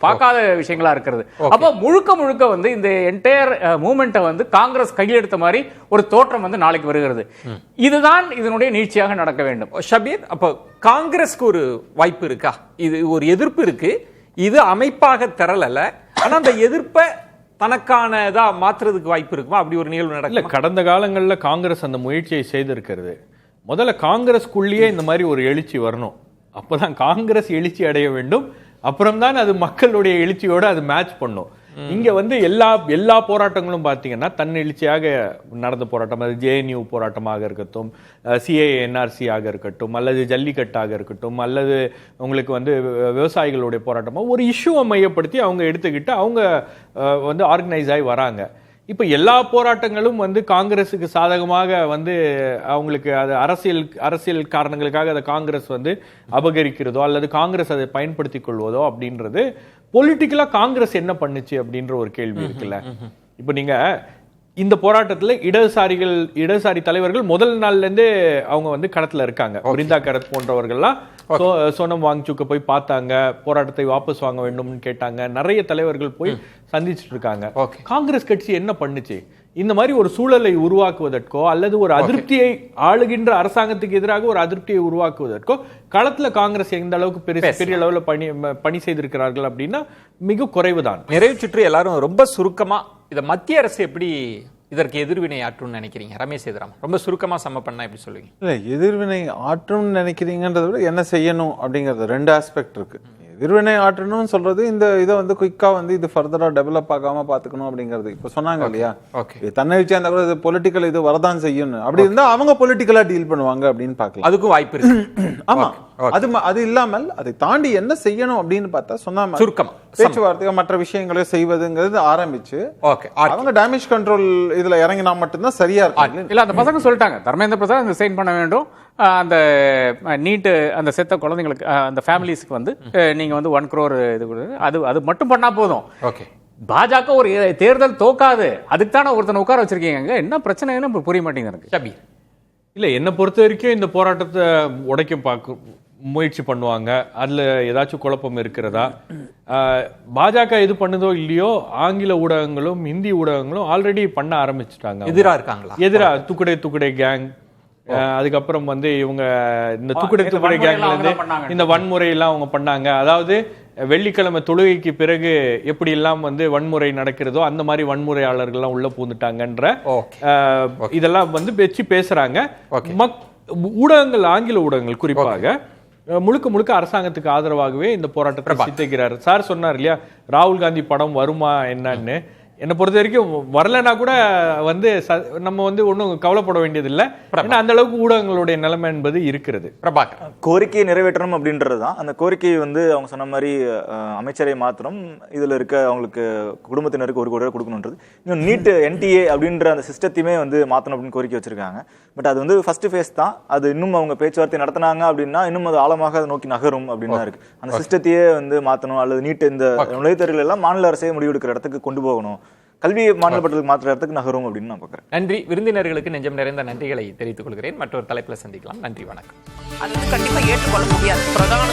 பார்க்காத விஷயங்களா இருக்கிறது. அப்ப முழுக்க இந்த என்டையர் மூவ்மெண்ட்டை காங்கிரஸ் கையெடுத்த மாதிரி ஒரு தோற்றம் நாளைக்கு வருகிறது. இதுதான் இதனுடைய நீட்சியாக நடக்க வேண்டும். ஷபீர், அப்ப காங்கிரஸ்க்கு ஒரு வாய்ப்பு இருக்கா? இது ஒரு எதிர்ப்பு இருக்கு, இது அமைப்பாக திரளல, ஆனா அந்த எதிர்ப்பை தனக்கானதா மாற்றுறதுக்கு வாய்ப்பு இருக்குமா? அப்படி ஒரு நிகழ்வு இல்ல, நடக்கல. கடந்த காலங்களில் காங்கிரஸ் அந்த முயற்சியை செய்திருக்கிறது. முதல்ல காங்கிரஸ்குள்ளேயே இந்த மாதிரி ஒரு எழுச்சி வரணும். அப்பதான் காங்கிரஸ் எழுச்சி அடைய வேண்டும். அப்புறம்தான் அது மக்களுடைய எழுச்சியோட அது மேட்ச் பண்ணும். இங்க வந்து எல்லா போராட்டங்களும் பாத்தீங்கன்னா தன்னெழுச்சியாக நடந்த போராட்டம், அது JNU போராட்டமாக இருக்கட்டும், CAA NRC ஆக இருக்கட்டும், அல்லது ஜல்லிக்கட்டாக இருக்கட்டும், அல்லது உங்களுக்கு வந்து விவசாயிகளுடைய போராட்டமா ஒரு இஷ்யூவை மையப்படுத்தி அவங்க எடுத்துக்கிட்டு அவங்க வந்து ஆர்கனைஸ் ஆகி வராங்க. இப்ப எல்லா போராட்டங்களும் வந்து காங்கிரஸுக்கு சாதகமாக வந்து அவங்களுக்கு அது அரசியல் காரணங்களுக்காக அதை காங்கிரஸ் வந்து அபகரிக்கிறதோ அல்லது காங்கிரஸ் அதை பயன்படுத்திக் கொள்வதோ அப்படின்றது பொலிட்டிக்கலா காங்கிரஸ் என்ன பண்ணுச்சு அப்படின்ற ஒரு கேள்வி இருக்குல்ல. இப்ப நீங்க இந்த போராட்டத்துல இடதுசாரி தலைவர்கள் முதல் நாள்ல இருந்தே அவங்க வந்து களத்துல இருக்காங்க. பிருந்தா கரத் போன்றவர்கள்லாம் சோனம் வாங்சுக்க போய் பார்த்தாங்க, போராட்டத்தை வாபஸ் வாங்க வேண்டும்னு கேட்டாங்க, நிறைய தலைவர்கள் போய் சந்திச்சுட்டு இருக்காங்க. காங்கிரஸ் கட்சி என்ன பண்ணுச்சு? இந்த மாதிரி ஒரு சூழலை உருவாக்குவதற்கோ அல்லது ஒரு அதிருப்தியை ஆளுகின்ற அரசாங்கத்துக்கு எதிராக ஒரு அதிருப்தியை உருவாக்குவதற்கோ களத்துல காங்கிரஸ் எந்த அளவுக்கு பெரிய அளவுல பணி செய்திருக்கிறார்கள் அப்படின்னா மிக குறைவுதான். நிறைவு சுற்று எல்லாரும் ரொம்ப சுருக்கமா இத மத்திய அரசு எப்படி இதற்கு எதிர்வினை ஆற்றும்னு நினைக்கிறீங்க? ரமேஷ் சேதுராம், ரொம்ப சுருக்கமா சம்ம பண்ணா எப்படி சொல்லுவீங்க? இல்ல, எதிர்வினை ஆற்றும்னு நினைக்கிறீங்கன்றத விட என்ன செய்யணும் அப்படிங்கிறது 2 ஆஸ்பெக்ட் இருக்கு. எதிர்வினை ஆற்றணும்னு சொல்றது இந்த இதை வந்து குயிக்கா வந்து இது ஃபர்தரா டெவலப் ஆகாம பாத்துக்கணும் அப்படிங்கிறது. இப்ப சொன்னாங்க இல்லையா, தன்னெழுச்சியா இருந்தா கூட இது பொலிட்டிக்கல் இது வரதான் செய்யணும். அப்படி இருந்தா அவங்க பொலிட்டிக்கலா டீல் பண்ணுவாங்க அப்படின்னு பாக்கலாம். அதுக்கும் வாய்ப்பு இருக்கு. ஆமா, அது இல்லாமல் அதை தாண்டி என்ன செய்யணும் அப்படின்னு பார்த்தா சொன்னா சுருக்கமா பேச்சுவார்த்தை மற்ற விஷயங்களை செய்வதுங்கிறது ஆரம்பிச்சு அவங்க டேமேஜ் கண்ட்ரோல் இதுல இறங்கினா மட்டும்தான் சரியா இருக்கும். இல்ல, அந்த பசங்க சொல்லிட்டாங்க தர்மேந்திர பிரசாத் சைன் பண்ண வேண்டும். அந்த நீட்டு அந்த செத்த குழந்தைங்களுக்கு அந்த ஃபேமிலிஸ்க்கு வந்து நீங்க வந்து 1 crore இது அது மட்டும் பண்ணா போதும். பாஜக ஒரு தேர்தல் தோக்காது, அதுக்கு தானே ஒருத்தனை உட்கார வச்சிருக்கீங்க. என்ன பிரச்சனைன்னு புரிய மாட்டேங்குது எனக்கு. இல்ல, என்னை பொறுத்த வரைக்கும் இந்த போராட்டத்தை உடைக்க முயற்சி பண்ணுவாங்க. அதுல ஏதாச்சும் குழப்பம் இருக்கிறதா? பாஜக இது பண்ணுதோ இல்லையோ, ஆங்கில ஊடகங்களும் இந்தி ஊடகங்களும் ஆல்ரெடி பண்ண ஆரம்பிச்சுட்டாங்க. எதிரா துக்குடை கேங், அதுக்கப்புறம் வந்து இவங்க இந்த துக்குடை கேங்ல இருந்து இந்த வன்முறை எல்லாம் அவங்க பண்ணாங்க. அதாவது வெள்ளிக்கிழமை தொழுகைக்கு பிறகு எப்படி எல்லாம் வந்து வன்முறை நடக்கிறதோ அந்த மாதிரி வன்முறையாளர்கள்லாம் உள்ள பூந்துட்டாங்கன்ற இதெல்லாம் வந்து வச்சு பேசுறாங்க. ஊடகங்கள், ஆங்கில ஊடகங்கள் குறிப்பாக முழுக்க அரசாங்கத்துக்கு ஆதரவாகவே இந்த போராட்டத்தை சித்தரிக்கிறார். சார் சொன்னார் இல்லையா, ராகுல் காந்தி படம் வருமா என்னன்னு. என்னை பொறுத்த வரைக்கும் வரலன்னா கூட வந்து நம்ம வந்து ஒன்றும் கவலைப்பட வேண்டியது இல்லை. ஏன்னா அந்த அளவுக்கு ஊடகங்களுடைய நிலைமை என்பது இருக்கிறது. பிரபாகர், கோரிக்கையை நிறைவேற்றணும் அப்படின்றது தான். அந்த கோரிக்கையை வந்து அவங்க சொன்ன மாதிரி அமைச்சரை மாத்திரம் இதுல இருக்க அவங்களுக்கு குடும்பத்தினருக்கு 1 கோடி கொடுக்கணுன்றது. இன்னும் நீட் NTA அப்படின்ற அந்த சிஸ்டத்தையுமே வந்து மாற்றணும் அப்படின்னு கோரிக்கை வச்சிருக்காங்க. பட் அது வந்து ஃபர்ஸ்ட் ஃபேஸ் தான். அது இன்னும் அவங்க பேச்சுவார்த்தை நடத்தினாங்க அப்படின்னா இன்னும் அது ஆழமாக அதை நோக்கி நகரும் அப்படின்னு தான் இருக்கு. அந்த சிஸ்டத்தையே வந்து மாற்றணும், அல்லது நீட் இந்த நுழைவுத்தேர்வுகள் எல்லாம் மாநில அரசே முடிவெடுக்கிற இடத்துக்கு கொண்டு போகணும், கல்வி மாநில பட்டத்துக்கு மாற்ற இடத்துக்கு நகரும் அப்படின்னு நான் பார்க்குறேன். நன்றி. விருந்தினர்களுக்கு நெஞ்சம் நிறைந்த நன்றிகளை தெரிவித்துக் கொள்கிறேன். மற்றொரு தலைப்பில் சந்திக்கலாம். நன்றி, வணக்கம். அது வந்து கண்டிப்பா ஏற்றுக்கொள்ள முடியாது. பிரதான